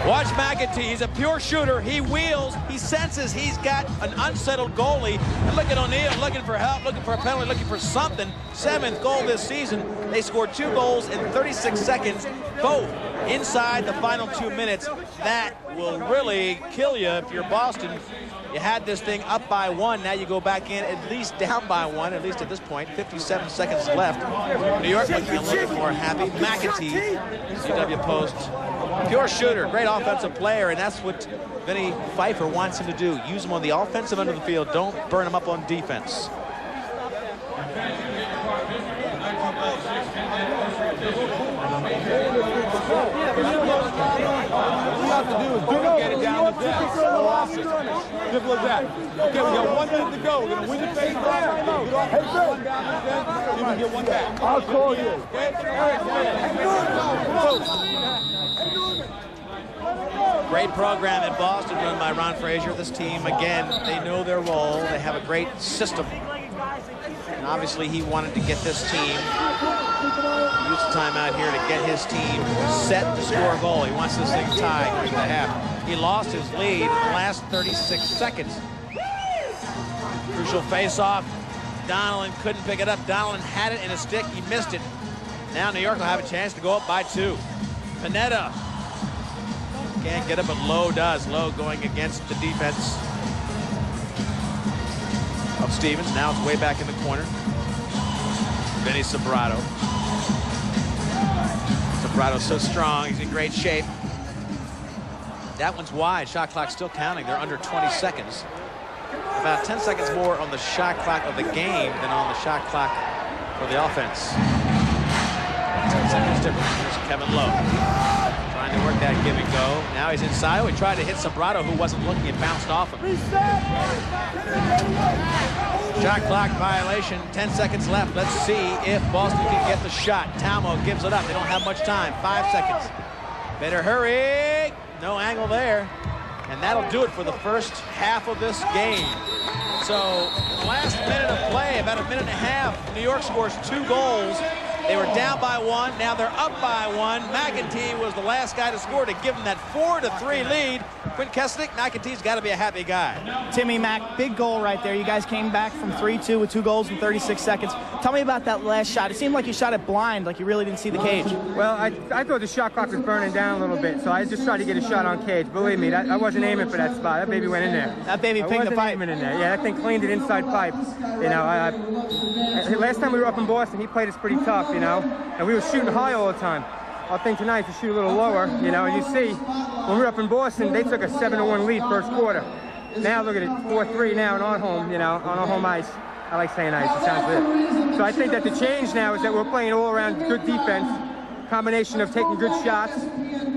Watch McEntee. He's a pure shooter. He wheels. He senses he's got an unsettled goalie. And look at O'Neal looking for help, looking for a penalty, looking for something. 7th goal this season. They scored 2 goals in 36 seconds, both inside the final 2 minutes. That will really kill you if you're Boston. You had this thing up by 1. Now you go back in at least down by 1, at least at this point. 57 seconds left. New York looking a little bit more happy. McEntee, CW Post. Pure shooter, great offensive player, and that's what Vinny Pfeiffer wants him to do. Use him on the offensive end of the field. Don't burn him up on defense. Have to do is get it down the deck. No offense. Simple as that. Okay, we got 1 minute to go. We're going to win the face back. Get off one down the deck. You can get one back. I'll call you. Great program in Boston run by Ron Frazier. This team, again, they know their role. They have a great system. And obviously he wanted to get this team, use the time out here to get his team set to score a goal. He wants this thing tied going to the half. He lost his lead in the last 36 seconds. Crucial face-off. Donnellan couldn't pick it up. Donnellan had it in a stick. He missed it. Now New York will have a chance to go up by 2. Panetta can't get it, but Lowe does. Lowe going against the defense of Stevens. Now it's way back in the corner. Vinny Sobrato. Sobrato's so strong. He's in great shape. That one's wide. Shot clock still counting. They're under 20 seconds. About 10 seconds more on the shot clock of the game than on the shot clock for the offense. 10 seconds difference. Here's Kevin Lowe. Trying to work that give and go. Now he's inside. He tried to hit Sobrato, who wasn't looking, and bounced off him. Shot clock violation. 10 seconds left. Let's see if Boston can get the shot. Talmo gives it up. They don't have much time. 5 seconds. Better hurry. No angle there. And that'll do it for the first half of this game. So, last minute of play, about 1.5 minutes, New York scores 2 goals. They were down by 1. Now they're up by 1. McEntee was the last guy to score to give them that 4-3 lead. Quint Kesselnick, McEntee's got to be a happy guy. Timmy Mack, big goal right there. You guys came back from 3-2 with 2 goals in 36 seconds. Tell me about that last shot. It seemed like you shot it blind, like you really didn't see the cage. Well, I thought the shot clock was burning down a little bit, so I just tried to get a shot on cage. Believe me, I wasn't aiming for that spot. That baby went in there. That baby pinged the pipe. Aiming in there. Yeah, that thing cleaned it inside pipe. You know, last time we were up in Boston, he played us pretty tough, you know, and we were shooting high all the time. Our thing tonight is to shoot a little lower, you know, and you see, when we were up in Boston, they took a 7-1 lead first quarter. Now look at it, 4-3 now and on home, you know, on our home ice. I like saying ice, it sounds good. So I think that the change now is that we're playing all around good defense, combination of taking good shots.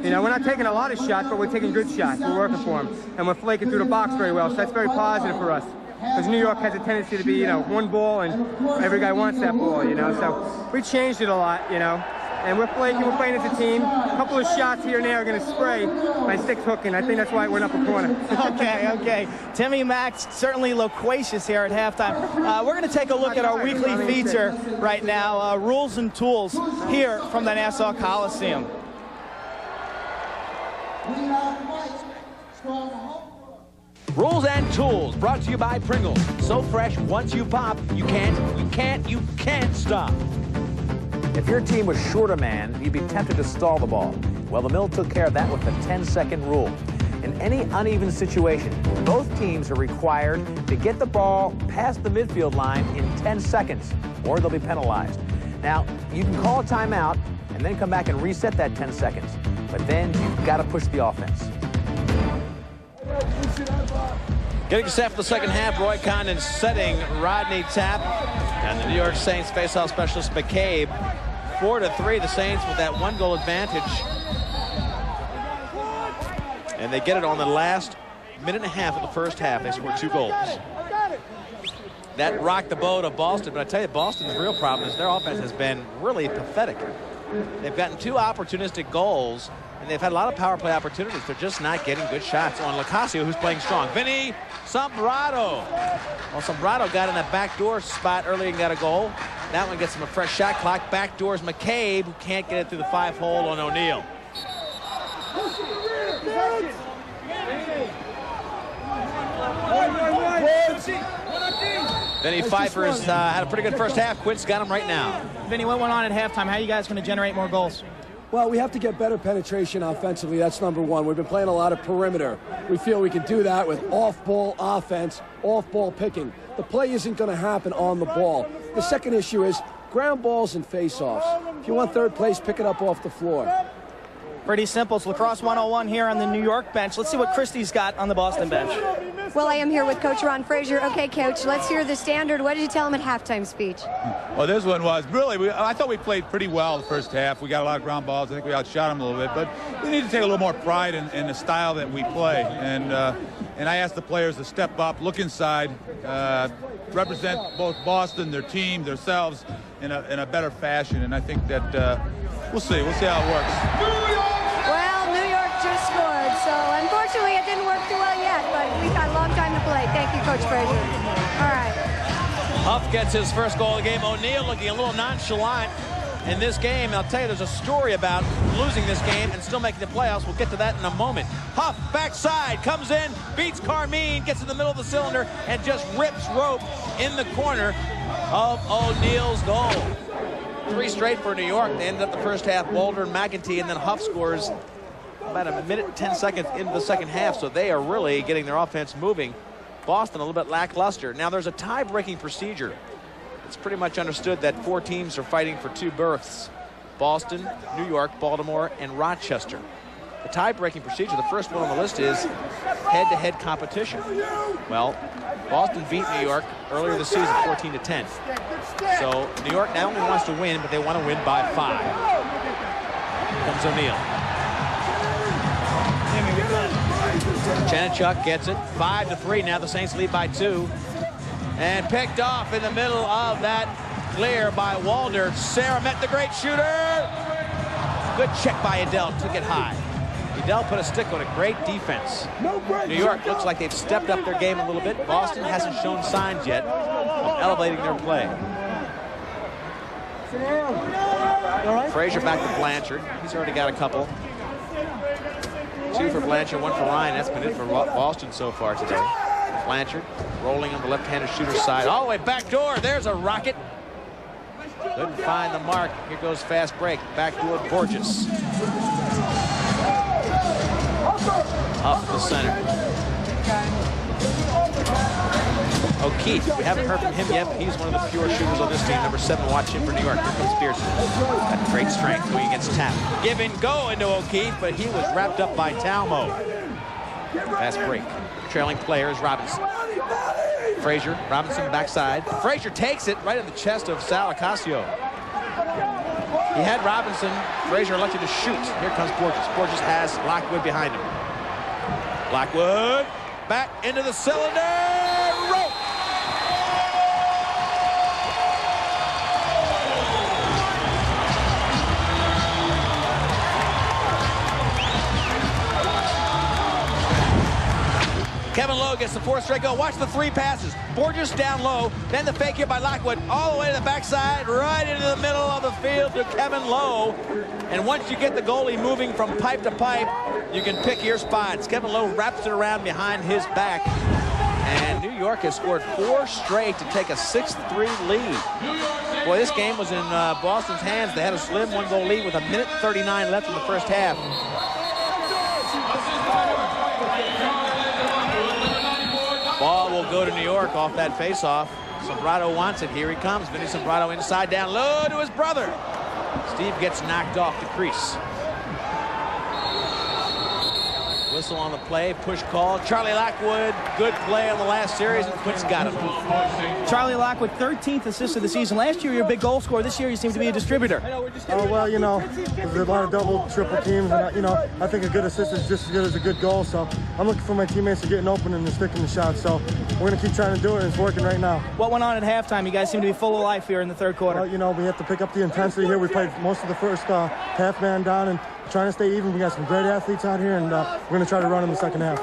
You know, we're not taking a lot of shots, but we're taking good shots. We're working for them. And we're flaking through the box very well, so that's very positive for us. Because New York has a tendency to be, you know, one ball and every guy wants that ball, you know. So we changed it a lot, you know. And we're playing as a team. A couple of shots here and there are going to spray. My stick's hooking. I think that's why it went up a corner. Okay. Timmy Mack certainly loquacious here at halftime. We're going to take a look at our weekly feature right now, Rules and Tools, here from the Nassau Coliseum. Rules and Tools, brought to you by Pringles. So fresh, once you pop, you can't stop. If your team was short a man, you'd be tempted to stall the ball. Well, the Mill took care of that with the 10-second rule. In any uneven situation, both teams are required to get the ball past the midfield line in 10 seconds, or they'll be penalized. Now, you can call a timeout and then come back and reset that 10 seconds, but then you've got to push the offense. Getting set for the second half, Roy Condon setting Rodney Tapp, and the New York Saints faceoff specialist McCabe. 4-3, the Saints with that 1-goal advantage. And they get it on the last minute and a half of the first half. They scored 2 goals. That rocked the boat of Boston, but I tell you, Boston's real problem is their offense has been really pathetic. They've gotten 2 opportunistic goals, and they've had a lot of power play opportunities. They're just not getting good shots on Locascio, who's playing strong. Vinny Sombrado. Well, Sombrado got in a backdoor spot early and got a goal. That one gets him a fresh shot clock. Backdoors McCabe, who can't get it through the 5-hole on O'Neal. Vinny Pfeiffer's had a pretty good first half. Quint's got him right now. Vinny, what went on at halftime? How are you guys going to generate more goals? Well, we have to get better penetration offensively. That's number one. We've been playing a lot of perimeter. We feel we can do that with off-ball offense, off-ball picking. The play isn't going to happen on the ball. The second issue is ground balls and face-offs. If you want third place, pick it up off the floor. Pretty simple. It's Lacrosse 101 here on the New York bench. Let's see what Christie's got on the Boston bench. Well, I am here with Coach Ron Frazier. Okay, Coach, let's hear the standard. What did you tell him at halftime speech? Well, this one was really, I thought we played pretty well the first half. We got a lot of ground balls. I think we outshot them a little bit, but we need to take a little more pride in the style that we play. And I asked the players to step up, look inside, represent both Boston, their team, themselves in a better fashion. And I think that we'll see how it works. Well, New York just scored, so unfortunately it didn't work too well yet, but we've got a long time to play. Thank you, Coach Frazier. All right. Huff gets his first goal of the game. O'Neal looking a little nonchalant in this game. I'll tell you, there's a story about losing this game and still making the playoffs. We'll get to that in a moment. Huff, backside, comes in, beats Carmine, gets in the middle of the cylinder, and just rips rope in the corner of O'Neal's goal. 3 straight for New York. They ended up the first half, Boulder and McEntee, and then Huff scores about a minute and 10 seconds into the second half, so they are really getting their offense moving. Boston a little bit lackluster. Now there's a tie-breaking procedure. It's pretty much understood that 4 teams are fighting for 2 berths. Boston, New York, Baltimore, and Rochester. The tie-breaking procedure, the first one on the list is head-to-head competition. Well, Boston beat New York earlier this season, 14-10. So New York not only wants to win, but they want to win by 5. Here comes O'Neal. Chanachuk gets it, 5-3. Now the Saints lead by 2. And picked off in the middle of that clear by Walder. Sarah met the great shooter. Good check by Adele, took it high. Adele put a stick on it, great defense. New York looks like they've stepped up their game a little bit. Boston hasn't shown signs yet of elevating their play. Frazier back to Blanchard. He's already got a couple. 2 for Blanchard, one for Ryan. That's been it for Boston so far today. Blanchard rolling on the left-handed shooter's side. All the way back door. There's a rocket. Couldn't find the mark. Here goes fast break. Back door, Borges. Up the center. O'Keefe, we haven't heard from him yet, but he's one of the pure shooters on this team. Number 7, watch him for New York. Here comes Beardsley. Got great strength going against Tapp. Give and go into O'Keefe, but he was wrapped up by Talmo. Fast break. Trailing players, Robinson. Frazier, Robinson backside. Frazier takes it right in the chest of Sal Ocasio. He had Robinson. Frazier elected to shoot. Here comes Borges. Borges has Lockwood behind him. Lockwood back into the cylinder. Rope. Kevin Lowe gets the 4th straight goal. Watch the 3 passes. Borges down low, then the fake here by Lockwood, all the way to the backside, right into the middle of the field to Kevin Lowe. And once you get the goalie moving from pipe to pipe, you can pick your spots. Kevin Lowe wraps it around behind his back. And New York has scored 4 straight to take a 6-3 lead. Boy, this game was in Boston's hands. They had a slim 1-goal lead with 1:39 left in the first half. Ball will go to New York off that faceoff. Sombrado wants it. Here he comes. Vinny Sombrado inside down low to his brother. Steve gets knocked off the crease. Whistle on the play. Push call. Charlie Lockwood. Good play on the last series, and Quinn's got him. Charlie Lockwood, 13th assist of the season. Last year, you were a big goal scorer. This year, you seem to be a distributor. Oh, well, you know, there's a lot of double, triple teams, and, you know, I think a good assist is just as good as a good goal, so I'm looking for my teammates to get open and to stick in the shot, so we're going to keep trying to do it, and it's working right now. What went on at halftime? You guys seem to be full of life here in the third quarter. Well, you know, we have to pick up the intensity here. We played most of the first half man down and trying to stay even. We got some great athletes out here, and we're going to try to run in the second half.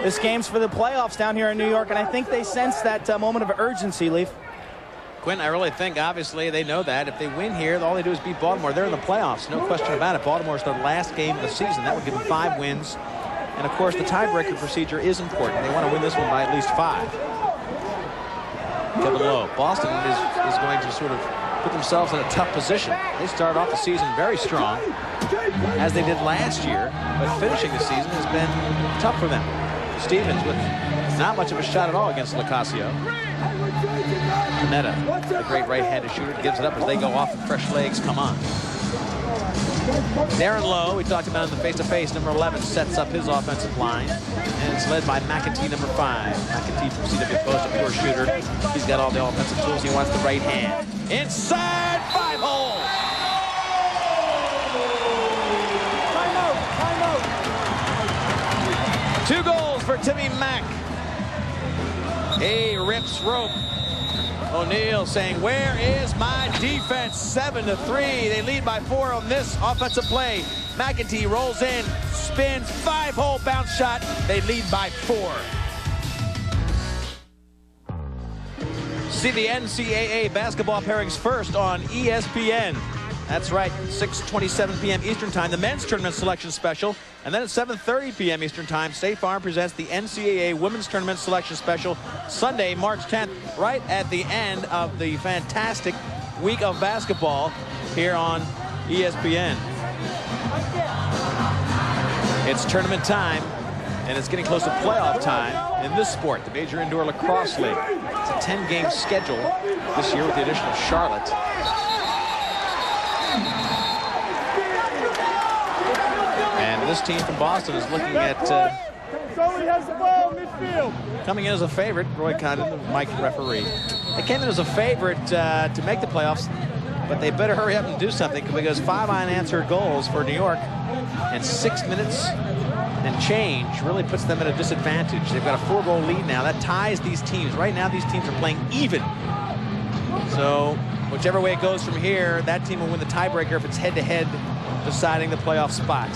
This game's for the playoffs down here in New York, and I think they sense that moment of urgency, Leaf. Quinn, I really think, obviously, they know that. If they win here, all they do is beat Baltimore. They're in the playoffs, no question about it. Baltimore's their last game of the season. That would give them 5 wins. And, of course, the tiebreaker procedure is important. They want to win this one by at least 5. Kevin Lowe. Boston is going to sort of put themselves in a tough position. They started off the season very strong, as they did last year, but finishing the season has been tough for them. Stevens with not much of a shot at all against Locasio. Netta, the great right-handed shooter, gives it up as they go off and fresh legs come on. Darren Lowe, we talked about in the face-to-face, number 11, sets up his offensive line, and it's led by McEntee, number 5. McEntee from CW Post, a pure shooter. He's got all the offensive tools. He wants the right hand. Inside, 5 hole. Timeout. 2 goals for Timmy Mack. He rips rope. O'Neal saying, where is my defense? 7-3. They lead by 4 on this offensive play. McEntee rolls in, spins, 5-hole bounce shot. They lead by 4. See the NCAA basketball pairings first on ESPN. That's right, 6:27 p.m. Eastern Time, the men's tournament selection special. And then at 7:30 p.m. Eastern Time, State Farm presents the NCAA women's tournament selection special Sunday, March 10th, right at the end of the fantastic week of basketball here on ESPN. It's tournament time, and it's getting close to playoff time in this sport, the Major Indoor Lacrosse League. It's a 10-game schedule this year with the addition of Charlotte. And this team from Boston is looking at coming in as a favorite. Roy Condon, the mic referee. They came in as a favorite to make the playoffs, but they better hurry up and do something because 5 unanswered goals for New York in 6 minutes and change really puts them at a disadvantage. They've got a 4-goal lead now. That ties these teams. Right now, these teams are playing even. So whichever way it goes from here, that team will win the tiebreaker if it's head-to-head deciding the playoff spot.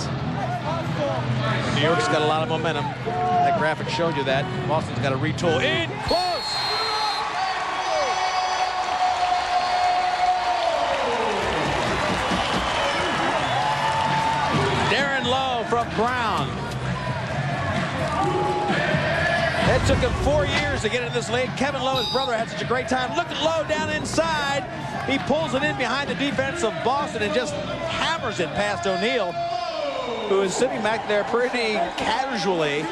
New York's got a lot of momentum. That graphic showed you that. Boston's got to retool. In close! Darren Lowe from Brown. It took him 4 years to get into this league. Kevin Lowe, his brother, had such a great time. Look at Lowe down inside. He pulls it in behind the defense of Boston and just hammers it past O'Neal, who is sitting back there pretty casually.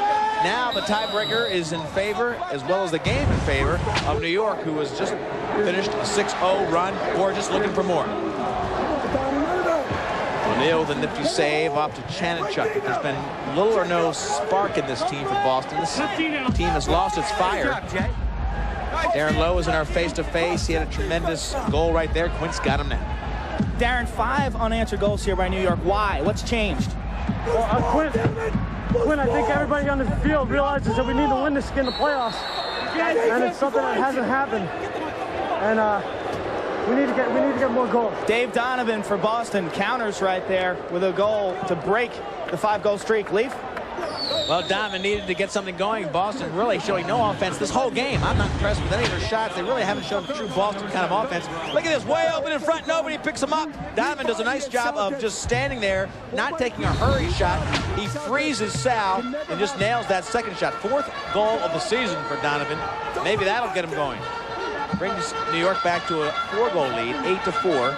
Now the tiebreaker is in favor, as well as the game in favor of New York, who has just finished a 6-0 run. Borges looking for more. O'Neal with a nifty save off to Chanenchuk. But there's been little or no spark in this team for Boston. This team has lost its fire. Darren Lowe is in our face-to-face. He had a tremendous goal right there. Quint's got him now. Darren, 5 unanswered goals here by New York. Why? What's changed? Well, Quinn, I think everybody on the field realizes that we need to win this in the playoffs. And it's something that hasn't happened. And we need to get more goals. Dave Donovan for Boston counters right there with a goal to break the 5-goal streak. Leaf? Well, Donovan needed to get something going. Boston really showing no offense this whole game. I'm not impressed with any of their shots. They really haven't shown true Boston kind of offense. Look at this, way open in front. Nobody picks him up. Donovan does a nice job of just standing there, not taking a hurry shot. He freezes Sal and just nails that second shot. 4th goal of the season for Donovan. Maybe that'll get him going. Brings New York back to a 4-goal lead, 8-4.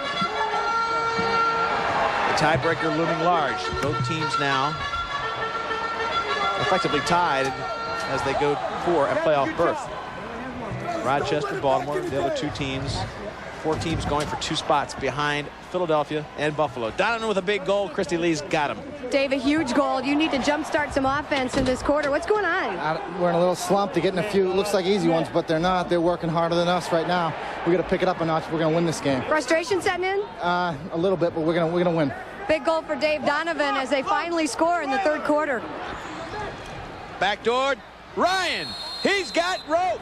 The tiebreaker looming large. Both teams now effectively tied as they go for a playoff berth. Rochester, Baltimore, the other 2 teams. 4 teams going for 2 spots behind Philadelphia and Buffalo. Donovan with a big goal. Christy Lee's got him. Dave, a huge goal. You need to jumpstart some offense in this quarter. What's going on? We're in a little slump to getting a few, looks like easy ones, but they're not. They're working harder than us right now. We got to pick it up a notch. We're going to win this game. Frustration setting in? A little bit, but we're going to win. Big goal for Dave Donovan as they finally score in the 3rd quarter. Backdoor, Ryan, he's got rope.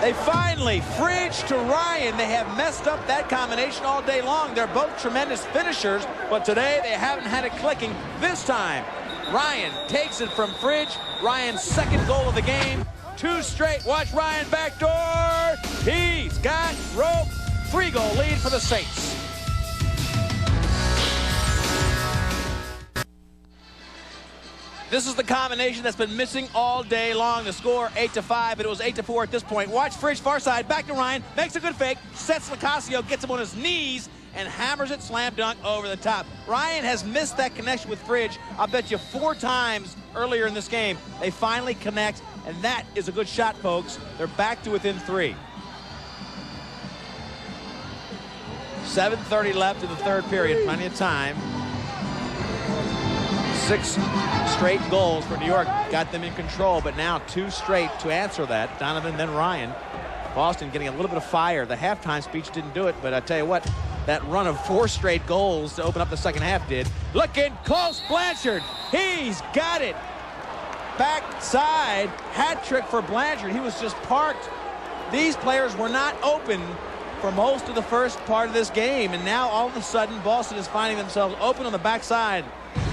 They finally, Fridge to Ryan. They have messed up that combination all day long. They're both tremendous finishers, but today they haven't had it clicking. This time, Ryan takes it from Fridge. Ryan's 2nd goal of the game. 2 straight. Watch Ryan backdoor. He's got rope. 3-goal lead for the Saints. This is the combination that's been missing all day long. The score 8-5, but it was 8-4 at this point. Watch Fridge, far side, back to Ryan, makes a good fake, sets Locascio, gets him on his knees, and hammers it slam dunk over the top. Ryan has missed that connection with Fridge, I'll bet you 4 times earlier in this game. They finally connect, and that is a good shot, folks. They're back to within 3. 7:30 left in the 3rd period, plenty of time. 6 straight goals for New York got them in control, but now 2 straight to answer that. Donovan, then Ryan. Boston getting a little bit of fire. The halftime speech didn't do it, but I tell you what, that run of 4 straight goals to open up the second half did. Looking close, Blanchard. He's got it. Backside, hat trick for Blanchard. He was just parked. These players were not open for most of the first part of this game, and now all of a sudden Boston is finding themselves open on the backside.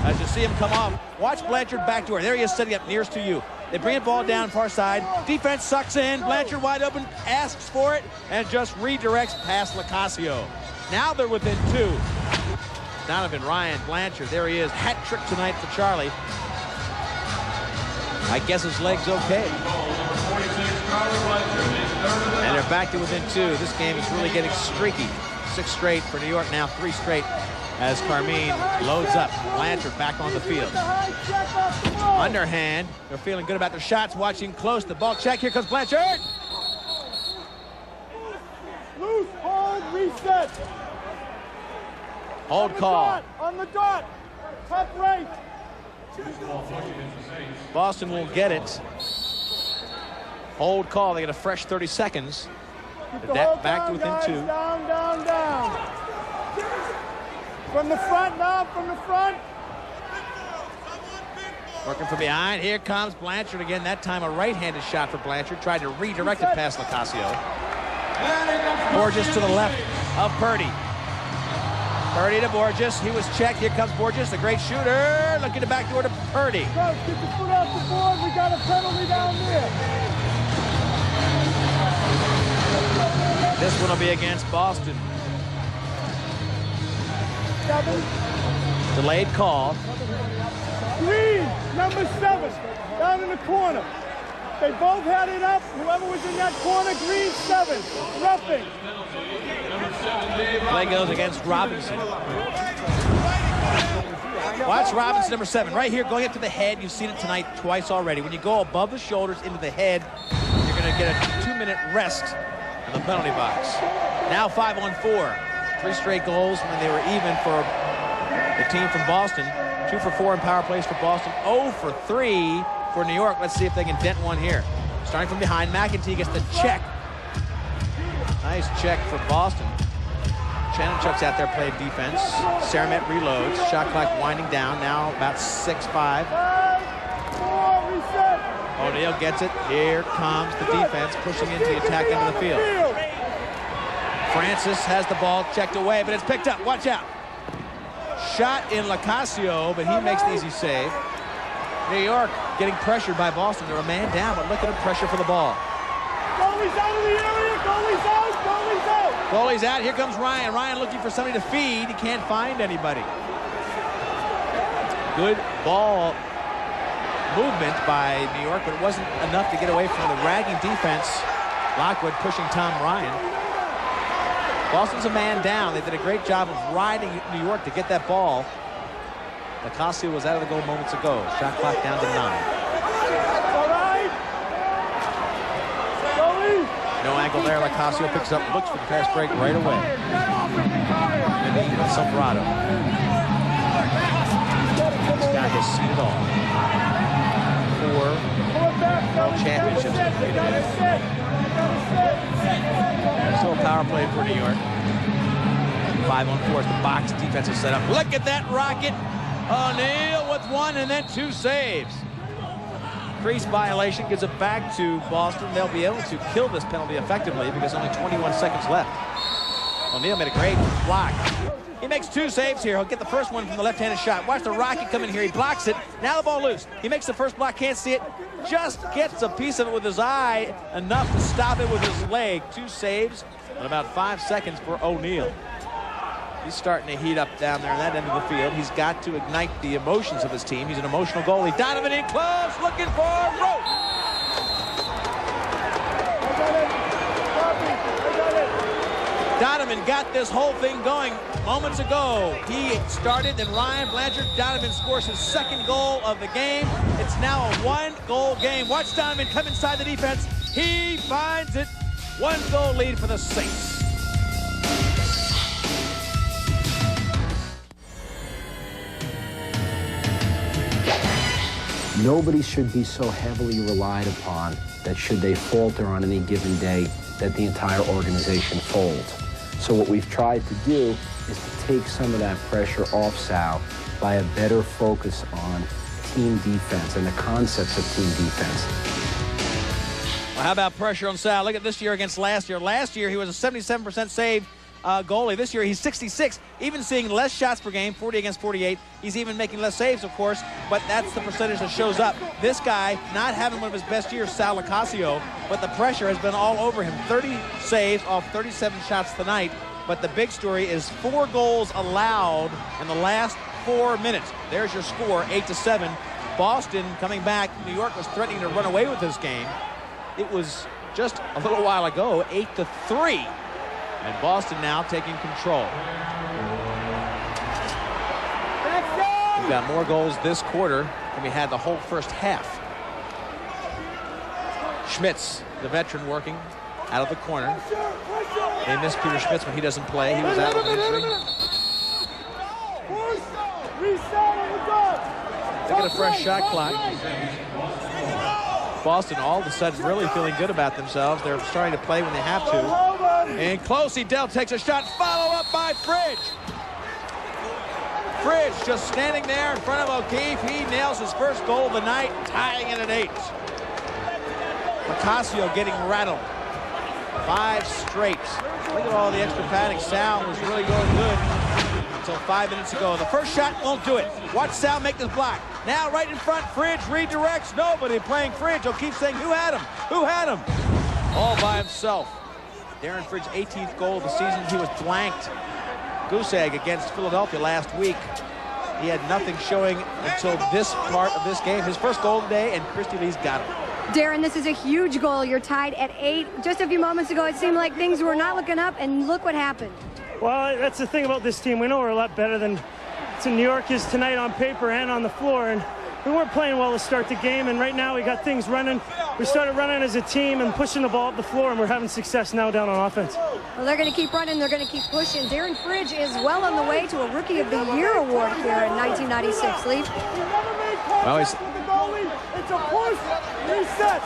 As you see him come off, watch Blanchard backdoor. There he is setting up nearest to you. They bring the ball down far side. Defense sucks in. Blanchard wide open, asks for it, and just redirects past Locascio. Now they're within 2. Donovan, Ryan, Blanchard. There he is. Hat trick tonight for Charlie. I guess his leg's okay. And they're back to within 2. This game is really getting streaky. 6 straight for New York, now 3 straight. As Carmine loads up. Blanchard back on the field. Underhand. They're feeling good about their shots. Watching close. The ball check. Here comes Blanchard. Loose, hold, reset. Hold call. On the dot. Top right. Boston will get it. Hold call. They get a fresh 30 seconds. Back to within guys. 2. Down, down, down. From the front now, from the front. Working from behind. Here comes Blanchard again. That time a right-handed shot for Blanchard. Tried to redirect it past Locascio. Borges to the left of Purdy. Purdy to Borges. He was checked. Here comes Borges, the great shooter. Looking to backdoor to Purdy. Coach, get the foot off the board. We got a penalty down there. This one will be against Boston. Delayed call. Green, Number 7, down in the corner. They both had it up. Whoever was in that corner, green 7. Nothing. Play goes against Robinson. Watch Robinson, number 7, right here, going up to the head. You've seen it tonight twice already. When you go above the shoulders into the head, you're going to get a 2-minute rest in the penalty box. Now 5-on-4. 3 straight goals when they were even for the team from Boston. 2 for 4 in power plays for Boston. 0 for 3 for New York. Let's see if they can dent one here. Starting from behind, McEntee gets the check. Nice check for Boston. Chanachuk's out there playing defense. Saramet reloads. Shot clock winding down. Now about 6-5. O'Neal gets it. Here comes the defense pushing into the attack into the field. Francis has the ball checked away, but it's picked up. Watch out. Shot in Locascio, but he makes the easy save. New York getting pressured by Boston. They're a man down, but look at the pressure for the ball. Goalie's out of the area. Goalie's out. Goalie's out. Goalie's out. Here comes Ryan. Ryan looking for somebody to feed. He can't find anybody. Good ball movement by New York, but it wasn't enough to get away from the ragging defense. Lockwood pushing Tom Ryan. Boston's a man down. They did a great job of riding New York to get that ball. Locascio was out of the goal moments ago. Shot clock down to 9. All right. No angle there. Locascio picks up, looks for the fast break right away. Sombrado. This guy has seen it all. 4 world championships. Still a power play for New York. 5-on-4 as the box defensive setup. Look at that rocket. O'Neal with 1 and then 2 saves. Crease violation gives it back to Boston. They'll be able to kill this penalty effectively because only 21 seconds left. O'Neal made a great block. He makes 2 saves here. He'll get the first one from the left-handed shot. Watch the rocket come in here. He blocks it. Now the ball loose. He makes the first block. Can't see it. Just gets a piece of it with his eye. Enough to stop it with his leg. 2 saves in about 5 seconds for O'Neal. He's starting to heat up down there in that end of the field. He's got to ignite the emotions of his team. He's an emotional goalie. Donovan in close, looking for Rote. Donovan got this whole thing going moments ago. He started, and Ryan Blanchard, Donovan scores his 2nd goal of the game. It's now a 1-goal game. Watch Donovan come inside the defense. He finds it. 1-goal lead for the Saints. Nobody should be so heavily relied upon that should they falter on any given day that the entire organization folds. So what we've tried to do is to take some of that pressure off Sal by a better focus on team defense and the concepts of team defense. Well, how about pressure on Sal? Look at this year against last year. Last year he was a 77% save goalie. This year he's 66, even seeing less shots per game, 40 against 48. He's even making less saves, of course, but that's the percentage that shows up. This guy not having one of his best years, Sal Locascio, but the pressure has been all over him. 30 saves off 37 shots tonight, but the big story is 4 goals allowed in the last 4 minutes. There's your score, 8-7. Boston coming back. New York was threatening to run away with this game. It was just a little while ago, 8-3. And Boston now taking control. We've got more goals this quarter than we had the whole first half. Schmitz, the veteran, working out of the corner. They miss Peter Schmitz when he doesn't play. He was out with an injury. Look at a fresh shot clock. Boston all of a sudden really feeling good about themselves. They're starting to play when they have to. And close, Dell takes a shot, follow up by Fridge. Fridge just standing there in front of O'Keefe. He nails his first goal of the night, tying it at 8. Locascio getting rattled. 5 straight. Look at all the extra padding. Sal was really going good until 5 minutes ago. The first shot won't do it. Watch Sal make this block. Now right in front, Fridge redirects. Nobody playing Fridge. O'Keefe saying, who had him? Who had him? All by himself. Darren Fridge, 18th goal of the season. He was blanked. Goose egg against Philadelphia last week. He had nothing showing until this part of this game. His first goal today, and Christy Lee's got him. Darren, this is a huge goal. You're tied at 8. Just a few moments ago, it seemed like things were not looking up, and look what happened. Well, that's the thing about this team. We know we're a lot better than New York is tonight on paper and on the floor, and we weren't playing well to start the game, and right now we got things running. We started running as a team and pushing the ball up the floor, and we're having success now down on offense. Well, they're going to keep running. They're going to keep pushing. Darren Fridge is well on the way to a Rookie of the Year award here in 1996. Lee? Well, he's... It's a push. Reset.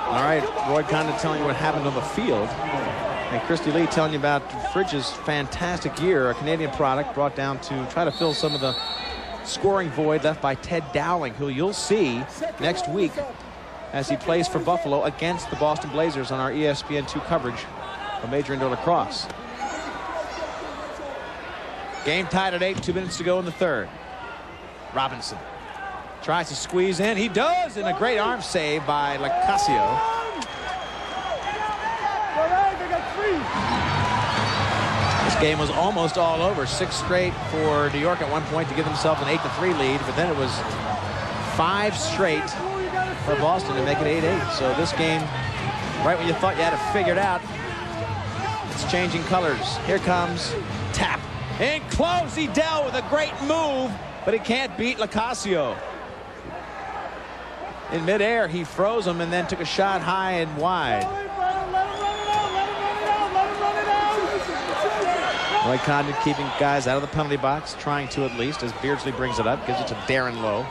All right, Roy Condon telling you what happened on the field. And Christy Lee telling you about Fridge's fantastic year, a Canadian product brought down to try to fill some of the scoring void left by Ted Dowling, who you'll see next week as he plays for Buffalo against the Boston Blazers on our ESPN2 coverage of Major Indoor Lacrosse. Game tied at 8, 2 minutes to go in the third. Robinson tries to squeeze in. He does, and a great arm save by Lacasio. This game was almost all over. 6 straight for New York at one point to give themselves an 8-3 lead, but then it was 5 straight for Boston to make it 8-8. So this game, right when you thought you had it figured out, it's changing colors. Here comes Tap. In close, Edel with a great move, but he can't beat Lacasio. In midair, he froze him and then took a shot high and wide. Roy Condon keeping guys out of the penalty box, trying to at least, as Beardsley brings it up, gives it to Darren Lowe.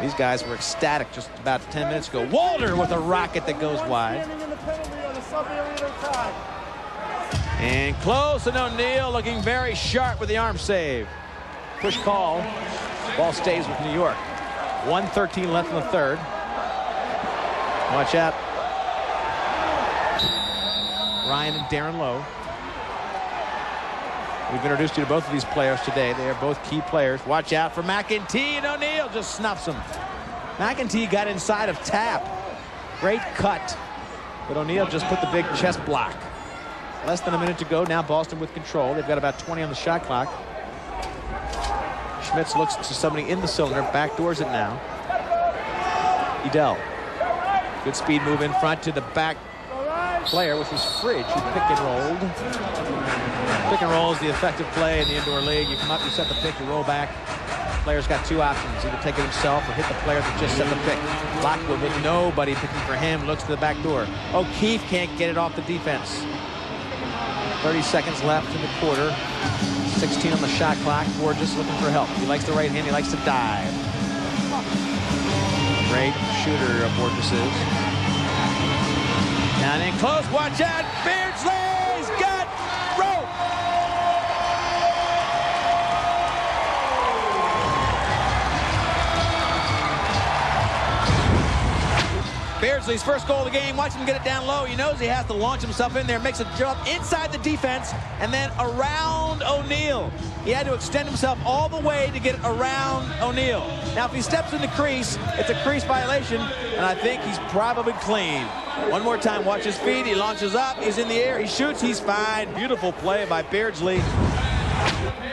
These guys were ecstatic just about 10 minutes ago. Walter with a rocket that goes wide. And close, and O'Neal looking very sharp with the arm save. Push call. Ball stays with New York. 1:13 left in the third. Watch out. Ryan and Darren Lowe. We've introduced you to both of these players today. They are both key players. Watch out for McEntee, and O'Neal just snuffs him. McEntee got inside of Tap. Great cut. But O'Neal just put the big chest block. Less than a minute to go. Now Boston with control. They've got about 20 on the shot clock. Schmitz looks to somebody in the cylinder. Backdoors it now. Edel. Good speed move in front to the back player, which was Fridge, who pick and rolled. Pick and roll is the effective play in the indoor league. You come up, you set the pick, you roll back. Player's got 2 options, either take it himself or hit the player that just set the pick. Lockwood with nobody picking for him, looks to the back door. O'Keefe can't get it off the defense. 30 seconds left in the quarter. 16 on the shot clock. Borges looking for help. He likes the right hand, he likes to dive. Great shooter, Borges is. Down in close, watch out, Beardsley's got rope! Beardsley's first goal of the game. Watch him get it down low. He knows he has to launch himself in there. Makes a jump inside the defense and then around O'Neal. He had to extend himself all the way to get around O'Neal. Now, if he steps in the crease, it's a crease violation, and I think he's probably clean. One more time, watch his feet. He launches up. He's in the air. He shoots. He's fine. Beautiful play by Beardsley.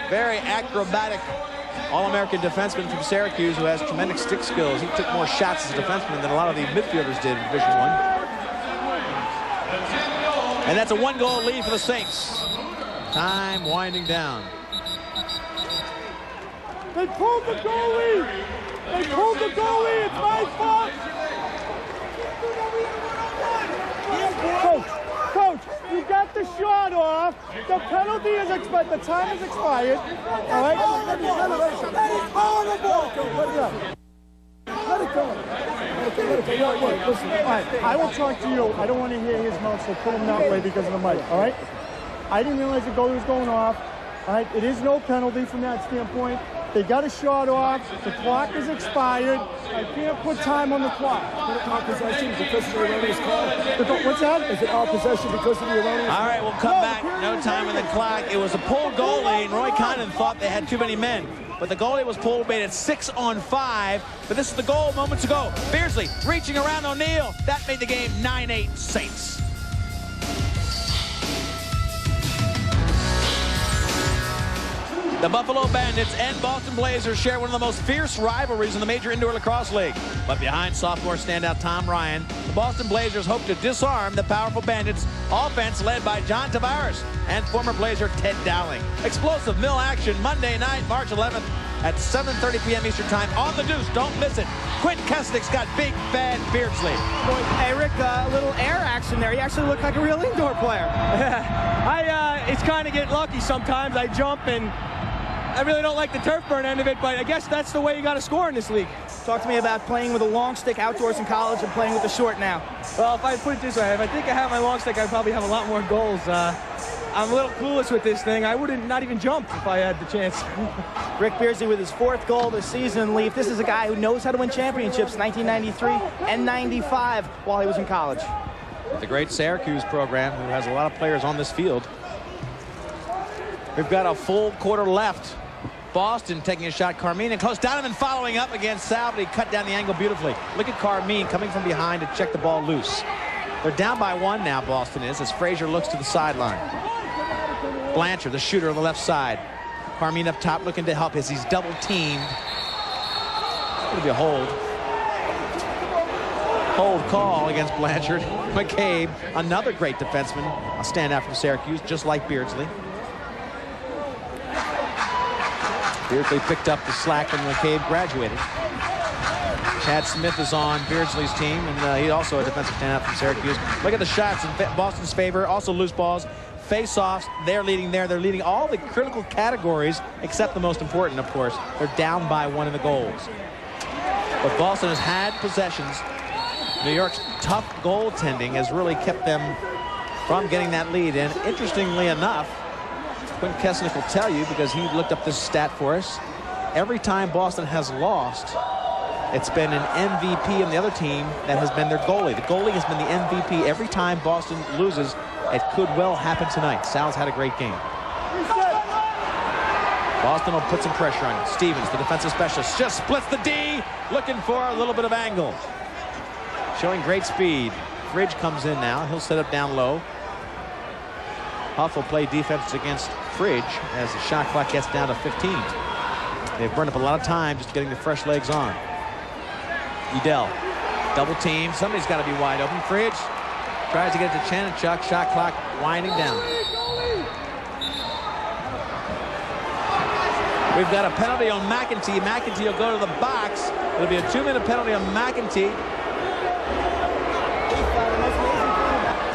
Very acrobatic All-American defenseman from Syracuse who has tremendous stick skills. He took more shots as a defenseman than a lot of the midfielders did in Division I. And that's a 1-goal lead for the Saints. Time winding down. They pulled the goalie. They pulled the goalie. It's my fault. Coach, you got the shot off. The penalty is expired. The time is expired. All right? That is horrible. Let it go. Listen, all right, I will talk to you. I don't want to hear his mouth, so put him that way because of the mic, all right? I didn't realize the goalie was going off. All right, it is no penalty from that standpoint. They got a shot off. The clock is expired. I can't put time on the clock. Is it our possession because of the erroneous call? What's that? Is it our possession because of the erroneous call? All right, we'll come back. No time on the clock. It was a pulled goalie, and Roy Condon thought they had too many men. But the goalie was pulled, made it 6-on-5. But this is the goal moments ago. Beardsley reaching around O'Neal. That made the game 9-8 Saints. The Buffalo Bandits and Boston Blazers share one of the most fierce rivalries in the Major Indoor Lacrosse League. But behind sophomore standout Tom Ryan, the Boston Blazers hope to disarm the powerful Bandits' offense led by John Tavares and former Blazer Ted Dowling. Explosive mill action Monday night, March 11th at 7:30 p.m. Eastern Time on the Deuce. Don't miss it. Quint Kesnick's got Big Bad Beardsley. Hey, Rick, a little air action there. You actually look like a real indoor player. It's kind of get lucky sometimes. I jump, and I really don't like the turf burn end of it, but I guess that's the way you got to score in this league. Talk to me about playing with a long stick outdoors in college and playing with the short now. Well, if I put it this way, if I think I have my long stick, I'd probably have a lot more goals. I'm a little clueless with this thing. I wouldn't not even jump if I had the chance. Rick Beardsley with his 4th goal this season in Leaf. This is a guy who knows how to win championships, 1993 and 95 while he was in college. The great Syracuse program, who has a lot of players on this field. We've got a full quarter left. Boston taking a shot. Carmine and close. Donovan following up against Sal, but he cut down the angle beautifully. Look at Carmine coming from behind to check the ball loose. They're down by 1 now, Boston is, as Frazier looks to the sideline. Blanchard, the shooter on the left side. Carmine up top looking to help as he's double teamed. It'll be a hold. Hold call against Blanchard. McCabe, another great defenseman, a standout from Syracuse, just like Beardsley. Beardsley picked up the slack when McCabe graduated. Chad Smith is on Beardsley's team, and he's also a defensive standout from Syracuse. Look at the shots in Boston's favor. Also loose balls, face-offs. They're leading there. They're leading all the critical categories, except the most important, of course. They're down by 1 in the goals. But Boston has had possessions. New York's tough goaltending has really kept them from getting that lead. And interestingly enough, Quint Kesnick will tell you, because he looked up this stat for us, every time Boston has lost, it's been an MVP on the other team that has been their goalie. The goalie has been the MVP every time Boston loses. It could well happen tonight. Sal's had a great game. Boston will put some pressure on it. Stevens, the defensive specialist, just splits the D, looking for a little bit of angle. Showing great speed. Fridge comes in now. He'll set up down low. Huff will play defense against Fridge as the shot clock gets down to 15. They've burned up a lot of time just getting the fresh legs on. Edel, double team. Somebody's got to be wide open. Fridge tries to get it to Chanachuk. Shot clock winding down. We've got a penalty on McEntee. McEntee will go to the box. It'll be a 2-minute penalty on McEntee.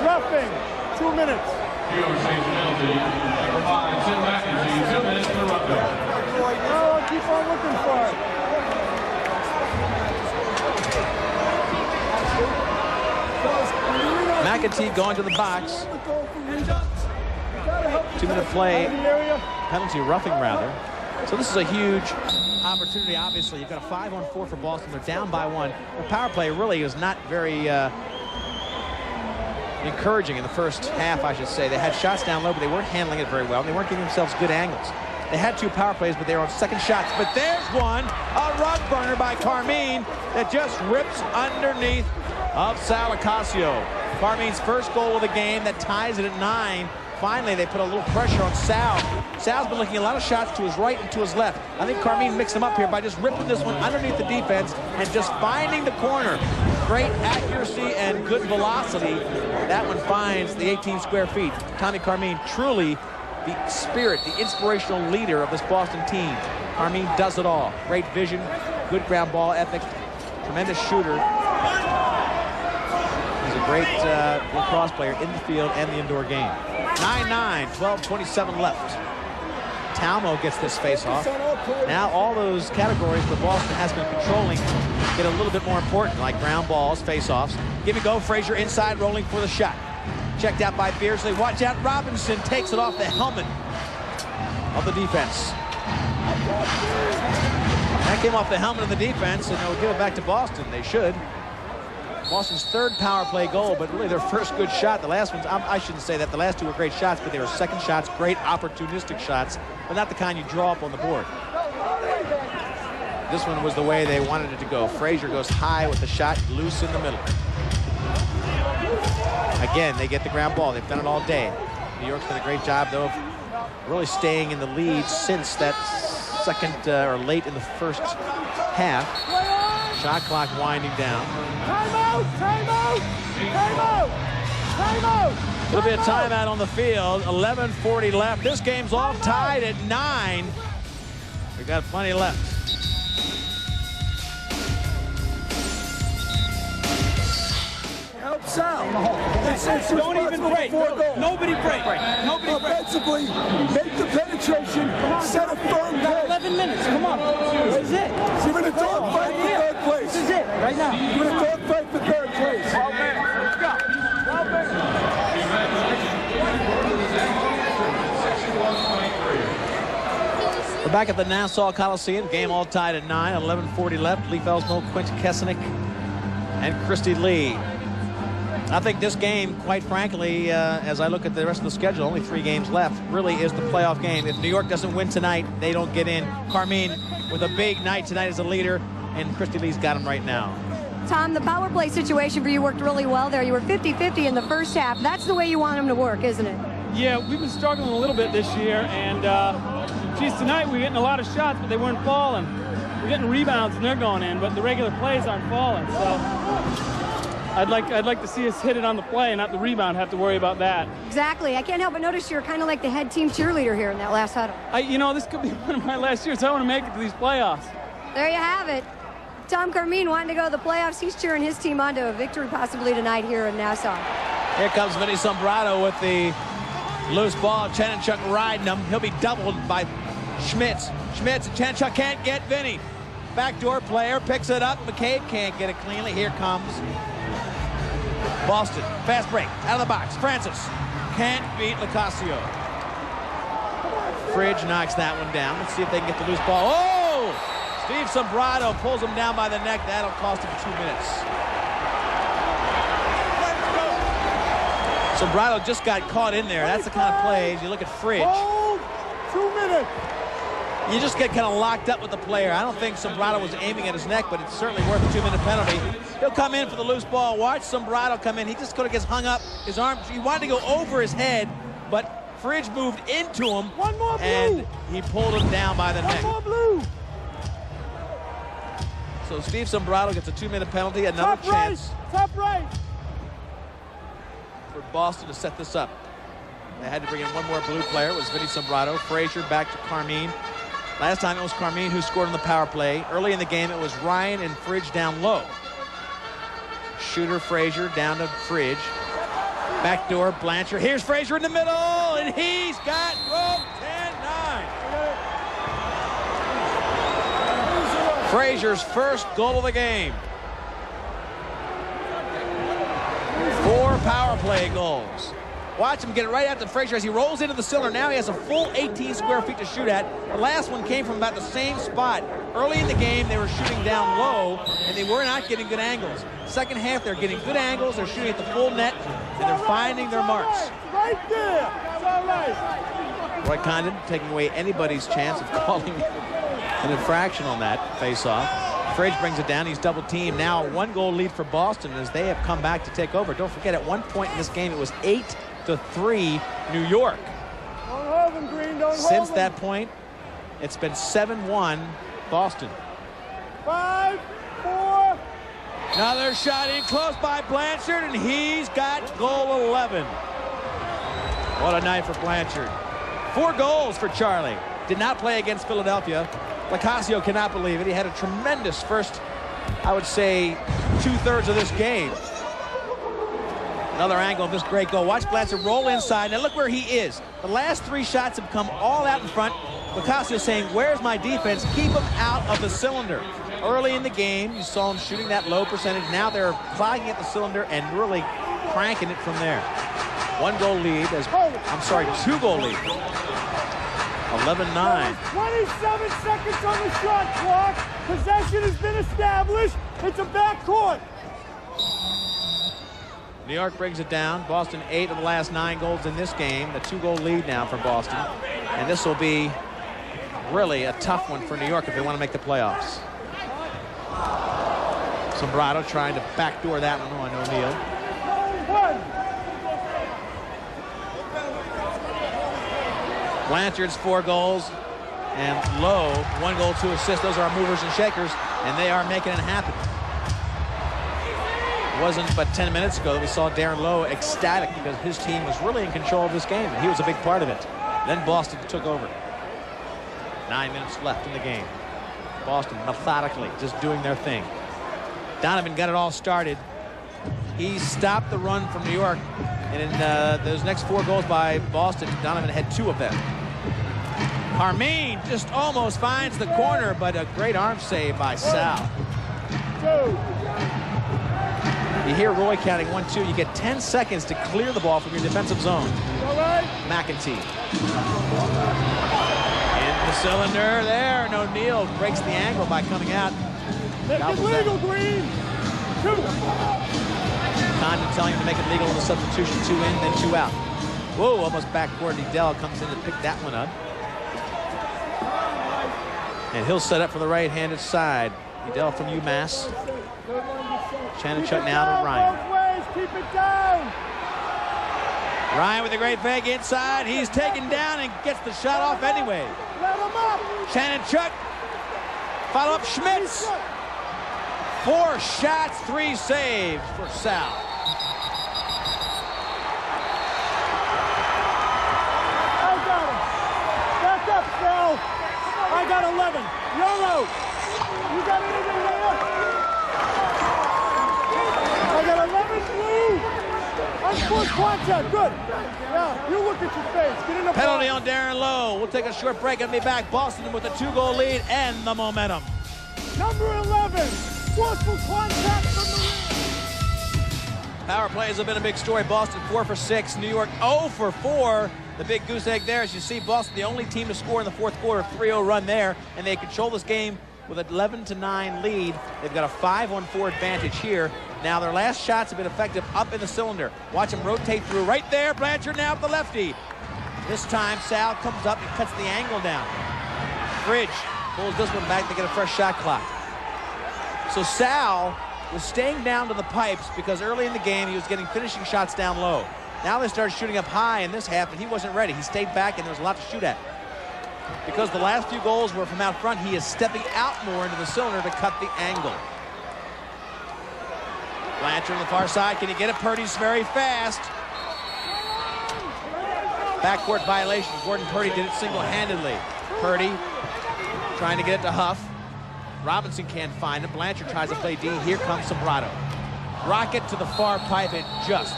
Roughing, 2 minutes. New York Saints penalty, number 5, Tim McEntee, 2 minutes for roughing. Oh, keep on looking for it. McEntee going to the box. 2-minute play, penalty roughing rather. So this is a huge opportunity. Obviously, you've got a 5-on-4 for Boston. They're down by 1. The power play really is not very encouraging in the first half, I should say. They had shots down low, but they weren't handling it very well. They weren't giving themselves good angles. They had 2 power plays, but they were on second shots. But there's one, a rug burner by Carmine that just rips underneath of Sal Acasio. Carmine's first goal of the game that ties it at 9. Finally, they put a little pressure on Sal. Sal's been looking a lot of shots to his right and to his left. I think Carmine mixed them up here by just ripping this one underneath the defense and just finding the corner. Great accuracy and good velocity. That one finds the 18 square feet. Tommy Carmine, truly the spirit, the inspirational leader of this Boston team. Carmine does it all. Great vision, good ground ball ethic, tremendous shooter. He's a great lacrosse player in the field and the indoor game. 9-9, 12:27 left. Talmo gets this face-off. Now all those categories where Boston has been controlling get a little bit more important, like ground balls, face-offs. Give and go, Frazier inside, rolling for the shot. Checked out by Beardsley. Watch out, Robinson takes it off the helmet of the defense. That came off the helmet of the defense, and they'll give it back to Boston. They should. Boston's 3rd power play goal, but really their first good shot. The last ones, I shouldn't say that. The last 2 were great shots, but they were second shots, great opportunistic shots, but not the kind you draw up on the board. This one was the way they wanted it to go. Frazier goes high with the shot, loose in the middle. Again, they get the ground ball. They've done it all day. New York's done a great job, though, of really staying in the lead since that second or late in the first half. Shot clock winding down. Timeout! Timeout! Timeout! Timeout! There'll be a timeout on the field. 11:40 left. This game's all tied at 9. We've got plenty left. Help Sal. Don't even break. Nobody break. Nobody break. Offensively, make the penetration, set a firm pace. 11 minutes. Come on. This is it. So you're in a dogfight for third place. This is it. Right now. You're in a dogfight for third place. 12 minutes. Let's go. 12 minutes. We're back at the Nassau Coliseum. Game all tied at 9. 11:40 left. Lee Felsmo, Quint Kessenich, and Christy Lee. I think this game, quite frankly, as I look at the rest of the schedule, only 3 games left, really is the playoff game. If New York doesn't win tonight, they don't get in. Carmine with a big night tonight as a leader, and Christy Lee's got him right now. Tom, the power play situation for you worked really well there. You were 50-50 in the first half. That's the way you want them to work, isn't it? Yeah, we've been struggling a little bit this year, and geez, tonight we're getting a lot of shots, but they weren't falling. We're getting rebounds and they're going in, but the regular plays aren't falling. So I'd like to see us hit it on the play and not the rebound, have to worry about that. Exactly. I can't help but notice you're kind of like the head team cheerleader here in that last huddle. You know, this could be one of my last years. I want to make it to these playoffs. There you have it. Tom Carmine wanting to go to the playoffs. He's cheering his team on to a victory possibly tonight here in Nassau. Here comes Vinny Sombrado with the loose ball. Chanenchuk riding him. He'll be doubled by Schmitz. Schmitz, Chanenchuk can't get Vinny. Backdoor player picks it up. McCabe can't get it cleanly. Here comes Boston. Fast break. Out of the box. Francis can't beat Locascio. Fridge knocks that one down. Let's see if they can get the loose ball. Oh! Steve Sombrado pulls him down by the neck. That'll cost him 2 minutes. Sombrado just got caught in there. That's the kind of plays. You look at Fridge. Hold 2 minutes. You just get kind of locked up with the player. I don't think Sombrado was aiming at his neck, but it's certainly worth a 2-minute penalty. He'll come in for the loose ball. Watch Sombrado come in. He just kind of gets hung up. His arm, he wanted to go over his head, but Fridge moved into him. One more blue. And he pulled him down by the neck. One more blue. So Steve Sombrado gets a 2-minute penalty. Another chance. Top right. For Boston to set this up. They had to bring in one more blue player. It was Vinny Sombrado. Frazier back to Carmine. Last time it was Carmine who scored on the power play. Early in the game, it was Ryan and Fridge down low. Shooter Frazier down to Fridge. Backdoor Blanchard. Here's Frazier in the middle, and he's got 10-9. Frazier's first goal of the game. 4 power play goals. Watch him get it right after Frazier as he rolls into the cylinder. Now he has a full 18 square feet to shoot at. The last one came from about the same spot. Early in the game, they were shooting down low, and they were not getting good angles. Second half, they're getting good angles. They're shooting at the full net, and they're finding their marks. Right there. It's all right. Roy Condon taking away anybody's chance of calling an infraction on that face-off. Fridge brings it down. He's double teamed. Now a 1-goal lead for Boston as they have come back to take over. Don't forget, at one point in this game, it was 8-3 New York. Don't hold him, Green. Don't hold him. Since that point, it's been 7-1 Boston. 5, 4. Another shot in close by Blanchard, and he's got goal 11. What a night for Blanchard. 4 goals for Charlie. Did not play against Philadelphia. Locascio cannot believe it. He had a tremendous first, I would say, 2/3 of this game. Another angle of this great goal. Watch Blanchard roll inside. Now look where he is. The last 3 shots have come all out in front. Locascio saying, where's my defense? Keep him out of the cylinder. Early in the game, you saw him shooting that low percentage. Now they're clogging at the cylinder and really cranking it from there. 1-goal lead. 2-goal lead. 11-9. 27 seconds on the shot clock. Possession has been established. It's a backcourt. New York brings it down. Boston 8 of the last 9 goals in this game. A 2-goal lead now for Boston. And this will be really a tough one for New York if they want to make the playoffs. Sombrado trying to backdoor that one on O'Neal. Blanchard's 4 goals, and Lowe 1 goal, 2 assists. Those are our movers and shakers, and they are making it happen. It wasn't but 10 minutes ago that we saw Darren Lowe ecstatic because his team was really in control of this game, and he was a big part of it. Then Boston took over. 9 minutes left in the game. Boston methodically just doing their thing. Donovan got it all started. He stopped the run from New York, and in those next 4 goals by Boston, Donovan had 2 of them. Carmine just almost finds the corner, but a great arm save by Sal. You hear Roy counting 1, 2. You get 10 seconds to clear the ball from your defensive zone. McEntee. In the cylinder there, and O'Neal breaks the angle by coming out. Make it legal, Green. 2. Condon telling him to make it legal in the substitution. 2 in, then 2 out. Whoa, almost backboard. Edel comes in to pick that one up. And he'll set up for the right-handed side. Edel from UMass. Chanachuk now to Ryan. Both ways, keep it down. Ryan with a great fake inside. He's taken down and gets the shot off anyway. Let him up. Chanachuk. Follow up Schmitz. 4 shots, 3 saves for Sal. I got him. Back up, Sal. I got 11. Yolo. You got anything there? I got 11 blue. Unforced contact. Good. Yeah, you look at your face. Get in the Penalty box. on Darren Lowe. We'll take a short break and be back. Boston with a 2-goal lead and the momentum. Number 11. Forceful contact from the rim. Power plays have been a big story. Boston 4 for 6. New York 0 for 4. The big goose egg there, as you see, Boston the only team to score in the 4th quarter. 3-0 run there, and they control this game with an 11-9 lead. They've got a 5-on-4 advantage here. Now their last shots have been effective up in the cylinder. Watch them rotate through right there. Blanchard now with the lefty. This time Sal comes up and cuts the angle down. Fridge pulls this one back to get a fresh shot clock. So Sal was staying down to the pipes because early in the game he was getting finishing shots down low. Now they started shooting up high in this half, and he wasn't ready. He stayed back, and there was a lot to shoot at. Because the last few goals were from out front, he is stepping out more into the cylinder to cut the angle. Blanchard on the far side. Can he get it? Purdy's very fast. Backcourt violation. Gordon Purdy did it single-handedly. Purdy trying to get it to Huff. Robinson can't find him. Blanchard tries to play D. Here comes Sombrado. Rocket to the far pipe and just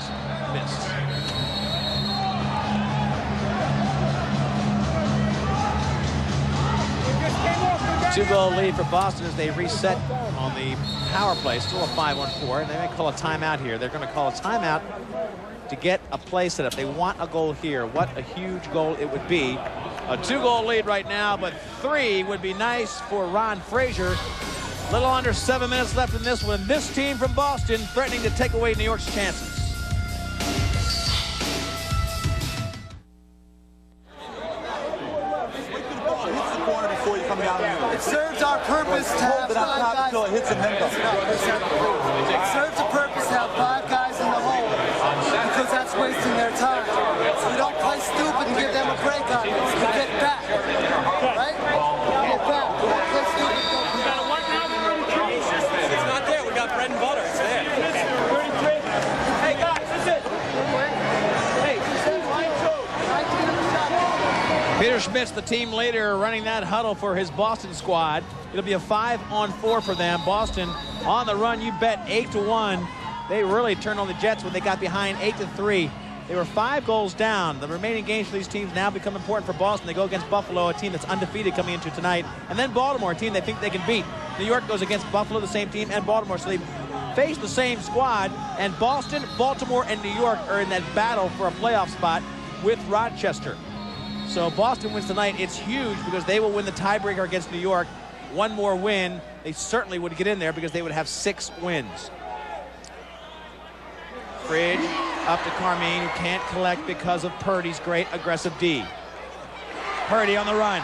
missed. Two-goal lead for Boston as they reset on the power play. Still a 5-on-4, and they may call a timeout here. They're going to call a timeout to get a play set up. They want a goal here. What a huge goal it would be. A 2-goal lead right now, but 3 would be nice for Ron Frazier. Little under 7 minutes left in this one. This team from Boston threatening to take away New York's chances. It serves our purpose to have 5 guys. It serves a purpose to have 5 guys in the hole because that's wasting their time. So we don't play stupid and give them a break on it. We get back, right? Get back. We don't play stupid. We got a 1-9-33. It's not there. We got bread and butter. It's there. 33. Hey guys, that's it. Hey, Peter Schmitz, the team leader, running that huddle for his Boston squad. It'll be a 5-on-4 for them. Boston on the run, you bet, 8-1. They really turned on the Jets when they got behind 8-3. They were 5 goals down. The remaining games for these teams now become important for Boston. They go against Buffalo, a team that's undefeated coming into tonight, and then Baltimore, a team they think they can beat. New York goes against Buffalo, the same team, and Baltimore, so they face the same squad, and Boston, Baltimore, and New York are in that battle for a playoff spot with Rochester. So Boston wins tonight. It's huge because they will win the tiebreaker against New York. One more win, they certainly would get in there because they would have 6 wins. Fridge up to Carmine, who can't collect because of Purdy's great aggressive D. Purdy on the run.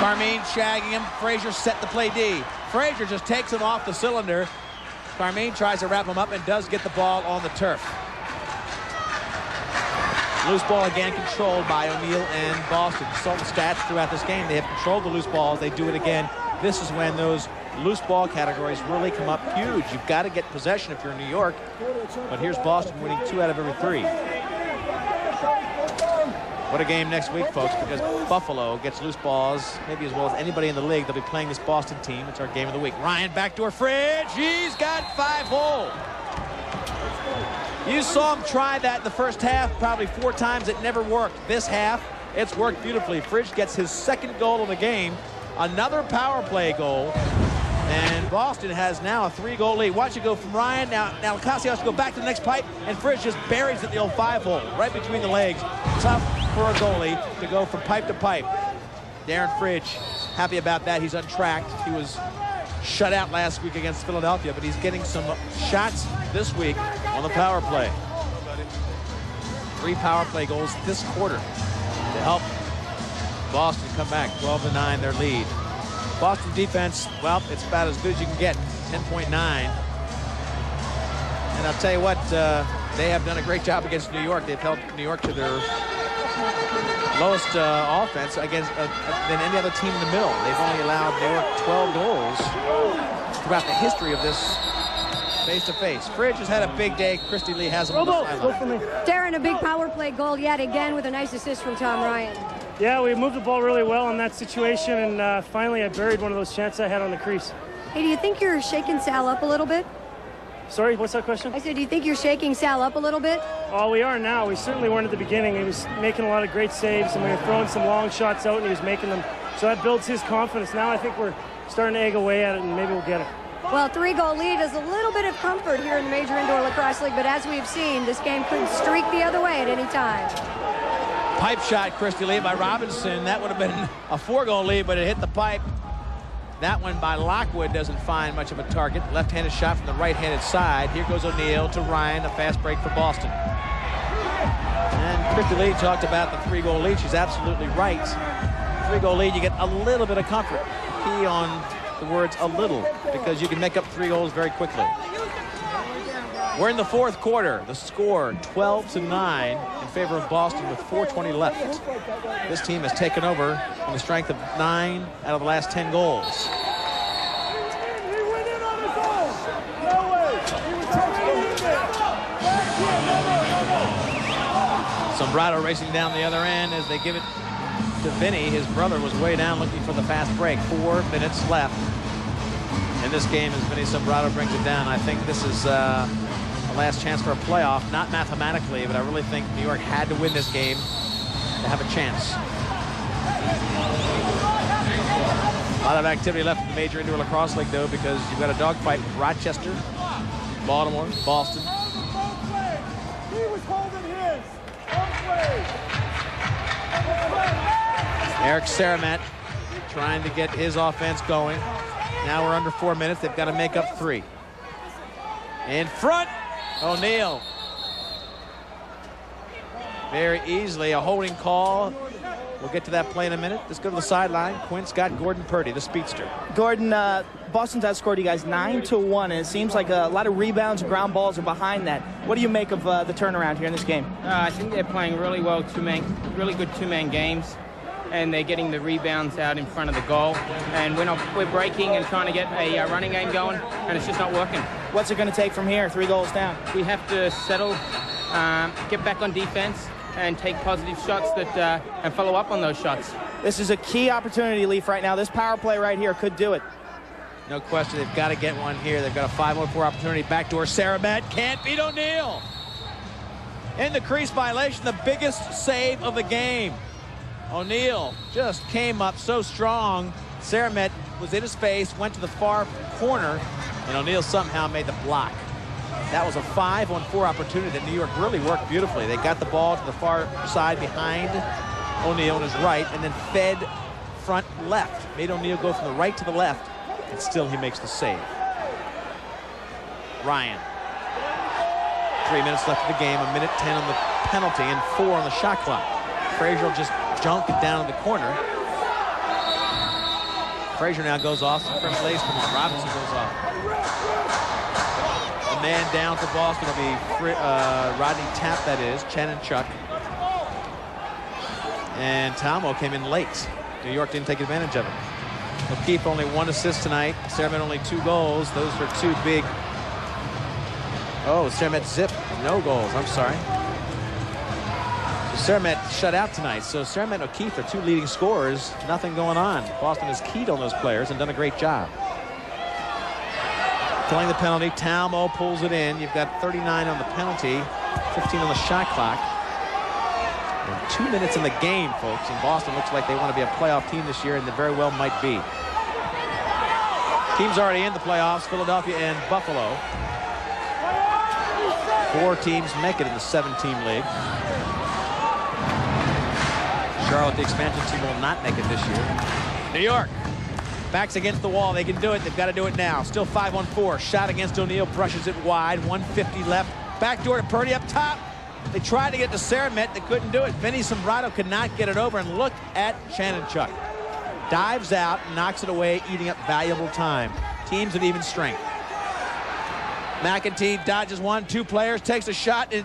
Carmine shagging him. Frazier set to play D. Frazier just takes him off the cylinder. Carmine tries to wrap him up and does get the ball on the turf. Loose ball again controlled by O'Neal and Boston. You saw the stats throughout this game. They have controlled the loose balls. They do it again. This is when those loose ball categories really come up huge. You've got to get possession if you're in New York. But here's Boston winning 2 out of every 3. What a game next week, folks, because Buffalo gets loose balls maybe as well as anybody in the league. They'll be playing this Boston team. It's our game of the week. Ryan, backdoor Fridge. He's got 5-hole. You saw him try that in the first half probably 4 times. It never worked. This half, it's worked beautifully. Fridge gets his 2nd goal of the game. Another power play goal. And Boston has now a 3-goal lead. Watch it go from Ryan. Now Licasio has to go back to the next pipe, and Fridge just buries it in the old 5-hole, right between the legs. Tough for a goalie to go from pipe to pipe. Darren Fridge, happy about that. He's untracked. He was shut out last week against Philadelphia, but he's getting some shots this week on the power play. 3 power play goals this quarter to help Boston come back. 12-9 their lead. Boston defense, well, it's about as good as you can get. 10.9. And I'll tell you what, they have done a great job against New York. They've held New York to their lowest offense against than any other team in the middle. They've only allowed New York 12 goals throughout the history of this face-to-face. Fridge has had a big day. Christy Lee has him on the sideline. Darren, a big power play goal yet again with a nice assist from Tom Ryan. Yeah, we moved the ball really well in that situation, and finally I buried one of those chances I had on the crease. Hey, do you think you're shaking Sal up a little bit? Sorry, what's that question? I said, do you think you're shaking Sal up a little bit? Oh, we are now. We certainly weren't at the beginning. He was making a lot of great saves, and we were throwing some long shots out, and he was making them. So that builds his confidence. Now I think we're starting to egg away at it, and maybe we'll get it. Well, 3-goal lead is a little bit of comfort here in the Major Indoor Lacrosse League, but as we've seen, this game could streak the other way at any time. Pipe shot, Christy Lee, by Robinson. That would have been a 4-goal lead, but it hit the pipe. That one by Lockwood doesn't find much of a target. Left-handed shot from the right-handed side. Here goes O'Neal to Ryan, a fast break for Boston. And Christy Lee talked about the 3-goal lead. She's absolutely right. 3-goal lead, you get a little bit of comfort. Key on the words a little, because you can make up 3 goals very quickly. We're in the 4th quarter. The score 12-9 in favor of Boston with 4:20 left. This team has taken over on the strength of 9 out of the last 10 goals. Sombrado racing down the other end as they give it to Vinny. His brother was way down looking for the fast break. 4 minutes left in this game as Vinny Sombrado brings it down. I think this is the last chance for a playoff. Not mathematically, but I really think New York had to win this game to have a chance. A lot of activity left in the Major Indoor Lacrosse League, though, because you've got a dogfight with Rochester, Baltimore, Boston. He was holding his. Eric Saramet trying to get his offense going. Now we're under 4 minutes. They've got to make up 3. In front, O'Neal. Very easily a holding call. We'll get to that play in a minute. Let's go to the sideline. Quint's got Gordon Purdy, the speedster. Gordon, Boston's outscored you guys 9-1, and it seems like a lot of rebounds and ground balls are behind that. What do you make of the turnaround here in this game? I think they're playing really well, really good two-man games, and they're getting the rebounds out in front of the goal. And we're breaking and trying to get a running game going, and it's just not working. What's it going to take from here? 3 goals down. We have to settle, get back on defense, and take positive shots that and follow up on those shots. This is a key opportunity, Leaf, right now. This power play right here could do it. No question, they've got to get one here. They've got a 5-on-4 opportunity. Backdoor Saramet can't beat O'Neal. In the crease violation, the biggest save of the game. O'Neal just came up so strong. Saramet was in his face, went to the far corner, and O'Neal somehow made the block. That was a 5-on-4 opportunity that New York really worked beautifully. They got the ball to the far side behind O'Neal on his right and then fed front left. Made O'Neal go from the right to the left, and still he makes the save. Ryan. 3 minutes left of the game, 1:10 on the penalty and 4 on the shot clock. Frazier will just junk it down in the corner. Frazier now goes off. Some fresh lace from Robinson goes off. A man down for Boston will be Rodney Tapp, that is. Chen and Chuck. And Talmo came in late. New York didn't take advantage of it. O'Keefe only 1 assist tonight. Sermet only 2 goals. Those are 2 big. Oh, Sermet zip. No goals. I'm sorry. So Sermet shut out tonight. So Sermet and O'Keefe are 2 leading scorers. Nothing going on. Boston has keyed on those players and done a great job. Killing the penalty. Talmo pulls it in. You've got 39 on the penalty, 15 on the shot clock. And 2 minutes in the game, folks. And Boston looks like they want to be a playoff team this year, and they very well might be. Teams already in the playoffs, Philadelphia and Buffalo. 4 teams make it in the 7-team league. Charlotte, the expansion team, will not make it this year. New York, backs against the wall. They can do it. They've got to do it now. Still 5-on-4. Shot against O'Neal, brushes it wide. 150 left. Backdoor to Purdy up top. They tried to get to Sermet. They couldn't do it. Vinny Sombrado could not get it over. And look at Chanenchuk. Dives out, knocks it away, eating up valuable time. Teams at even strength. McEntee dodges 1, 2 players, takes a shot. It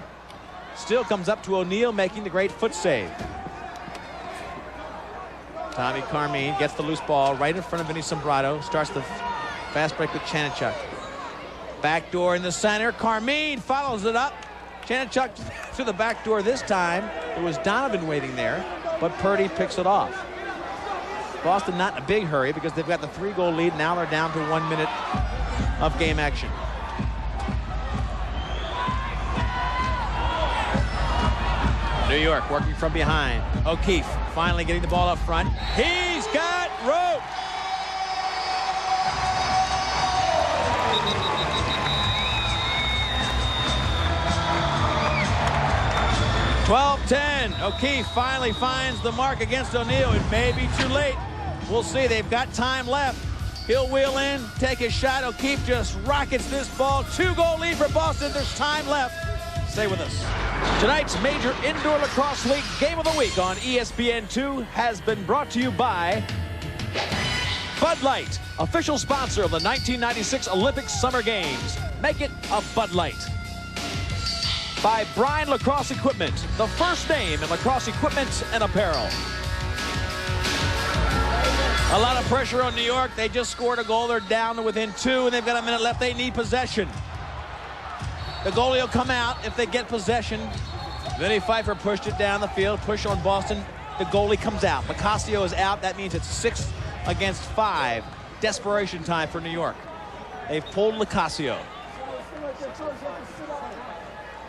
still comes up to O'Neal, making the great foot save. Tommy Carmine gets the loose ball right in front of Vinny Sombrado. Starts the fast break with Chanenchuk. Backdoor in the center. Carmine follows it up. Chanenchuk to the back door this time. It was Donovan waiting there, but Purdy picks it off. Boston not in a big hurry because they've got the 3-goal lead. Now they're down to 1 minute of game action. New York working from behind. O'Keefe finally getting the ball up front. He's got rope. .12-10. O'Keefe finally finds the mark against O'Neal. It may be too late. We'll see. They've got time left. He'll wheel in, take his shot. O'Keefe just rockets this ball. 2-goal lead for Boston. There's time left. Stay with us. Tonight's major indoor lacrosse league game of the week on ESPN2 has been brought to you by Bud Light, official sponsor of the 1996 Olympic Summer Games. Make it a Bud Light. By Bryan Lacrosse Equipment, the first name in lacrosse equipment and apparel. A lot of pressure on New York. They just scored a goal. They're down to within 2, and they've got a minute left. They need possession. The goalie will come out if they get possession. Vinny Pfeiffer pushed it down the field. Push on Boston. The goalie comes out. Lacasio is out. That means it's 6 against 5. Desperation time for New York. They've pulled Lacasio.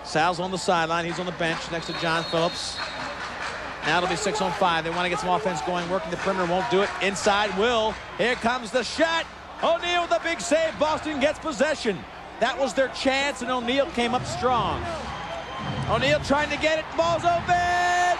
Sal's on the sideline. He's on the bench next to John Phillips. Now it'll be 6-on-5. They want to get some offense going. Working the perimeter, won't do it. Inside, will. Here comes the shot. O'Neal with a big save. Boston gets possession. That was their chance, and O'Neal came up strong. O'Neal trying to get it. Ball's open.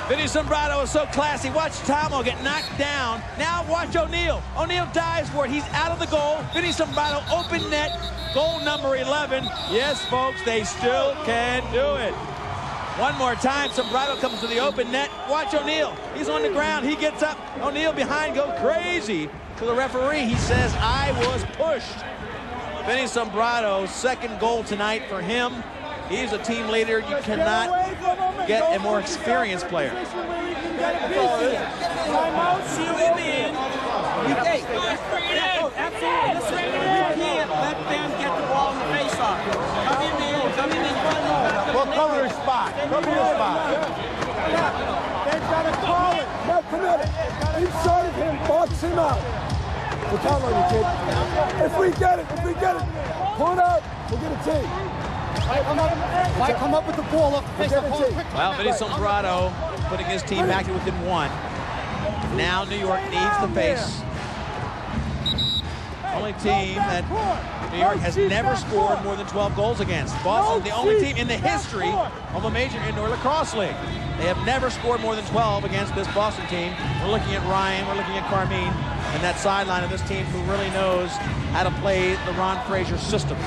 Vinny Sombrado is so classy. Watch Talmo get knocked down. Now watch O'Neal. O'Neal dives for it. He's out of the goal. Vinny Sombrado, open net. Goal number 11. Yes, folks, they still can do it. One more time. Sombrado comes to the open net. Watch O'Neal. He's on the ground. He gets up. O'Neal behind goes crazy to the referee. He says, I was pushed. Vinny Sombrado, second goal tonight for him. He's a team leader. You cannot get a more experienced player. Timeout, see you in the end. Absolutely. You can't let them get the ball in the face-off. Come in there, come in there. Well, cover your spot. Cover your spot. They've got to call it. Not committed. Inside of him, box him out. We'll count on you, kid. If we get it, pull it out, we'll get a tee. Mike, come up with the ball up the face of the Well, Vinny Sombrado putting his team back to within 1. Now New York needs the pace. Only team that New York has never scored more than 12 goals against. Boston, the only team in the history of a major indoor lacrosse league. They have never scored more than 12 against this Boston team. We're looking at Ryan, we're looking at Carmine, and that sideline of this team who really knows how to play the Ron Fraser system.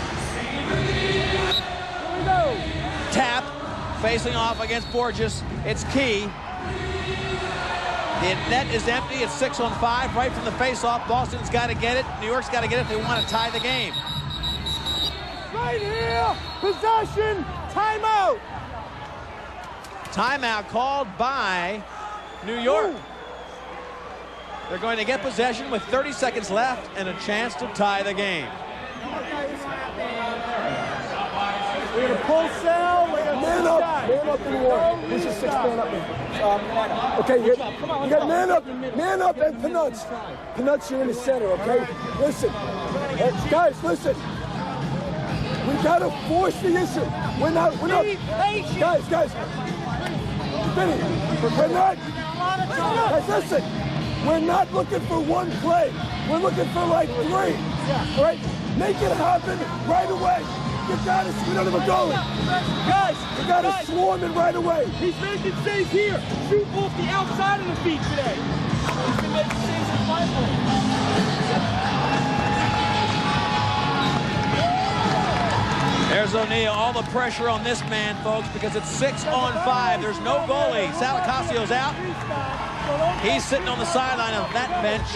Tap, facing off against Borges. It's Key. The net is empty. It's 6-on-5 right from the face-off. Boston's got to get it. New York's got to get it if they want to tie the game. Right here, possession, timeout. Timeout called by New York. They're going to get possession with 30 seconds left and a chance to tie the game. We're going to pull Sal. Man up and war. Who's your 6 man up man? Okay, you got man up and Peanuts. Peanuts, you're in the center, okay? Listen, guys, listen. We gotta force the issue. We're not, guys. Vinny, we're not, guys, listen. We're not looking for one play. We're looking for like 3. All right? Make it happen right away. You got us. We don't have a goalie. Guys, you got us swarming right away. He's making saves here. Shoot off the outside of the feet today. He's been making saves in 5 There's O'Neill. All the pressure on this man, folks, because it's 6-on-5. There's no goalie. Sal Acasio's out. He's sitting on the sideline of that bench.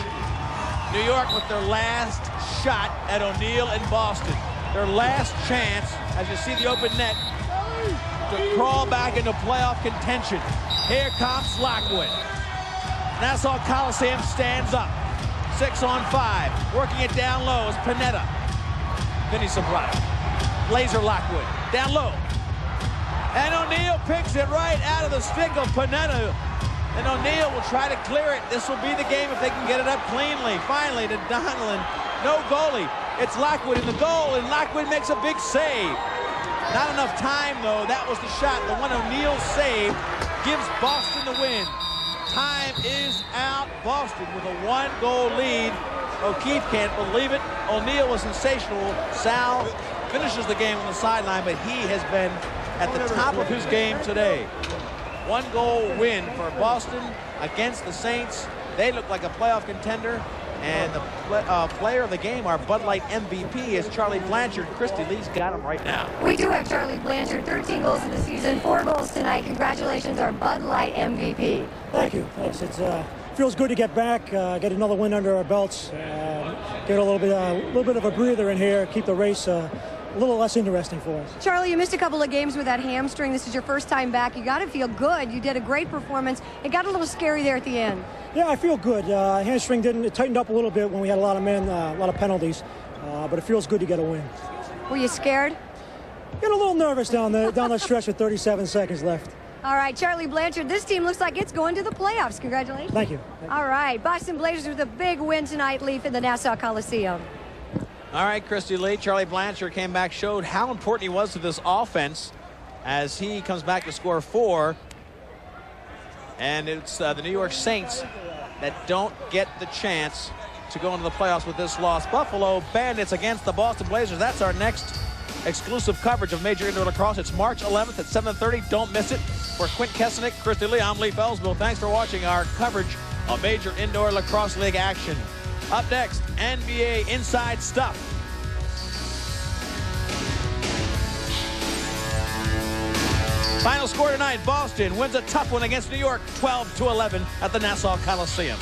New York with their last shot at O'Neill in Boston. Their last chance, as you see the open net, to crawl back into playoff contention. Here comes Lockwood. Nassau Coliseum stands up. 6-on-5. Working it down low is Panetta. Vinny Sombrano. Laser Lockwood. Down low. And O'Neill picks it right out of the stick of Panetta. And O'Neill will try to clear it. This will be the game if they can get it up cleanly. Finally to Donlan. No goalie. It's Lockwood in the goal, and Lockwood makes a big save. Not enough time, though. That was the shot. The one O'Neill saved gives Boston the win. Time is out. Boston with a 1-goal lead. O'Keefe can't believe it. O'Neill was sensational. Sal finishes the game on the sideline, but he has been at the top of his game today. 1-goal win for Boston against the Saints. They look like a playoff contender. And the player of the game, our Bud Light MVP, is Charlie Blanchard. Christy Lee's got him right now. We do have Charlie Blanchard, 13 goals in the season, 4 goals tonight. Congratulations, our Bud Light MVP. Thank you. Thanks. It feels good to get back, get another win under our belts, get a little bit of a breather in here, keep the race a little less interesting for us. Charlie, you missed a couple of games with that hamstring. This is your first time back. You got to feel good. You did a great performance. It got a little scary there at the end. Yeah, I feel good. Hamstring it tightened up a little bit when we had a lot of men, a lot of penalties, but it feels good to get a win. Were you scared? Get a little nervous down the stretch with 37 seconds left. All right, Charlie Blanchard, this team looks like it's going to the playoffs. Congratulations. Thank you. All right, Boston Blazers with a big win tonight, Leaf, in the Nassau Coliseum. All right, Christy Lee. Charlie Blanchard came back, showed how important he was to this offense as he comes back to score 4. And it's the New York Saints that don't get the chance to go into the playoffs with this loss. Buffalo Bandits against the Boston Blazers. That's our next exclusive coverage of Major Indoor Lacrosse. It's March 11th at 7:30. Don't miss it. For Quint Kesenick, Christy Lee, I'm Lee Felsbill. Thanks for watching our coverage of Major Indoor Lacrosse League action. Up next, NBA Inside Stuff. Final score tonight, Boston wins a tough one against New York, 12-11 at the Nassau Coliseum.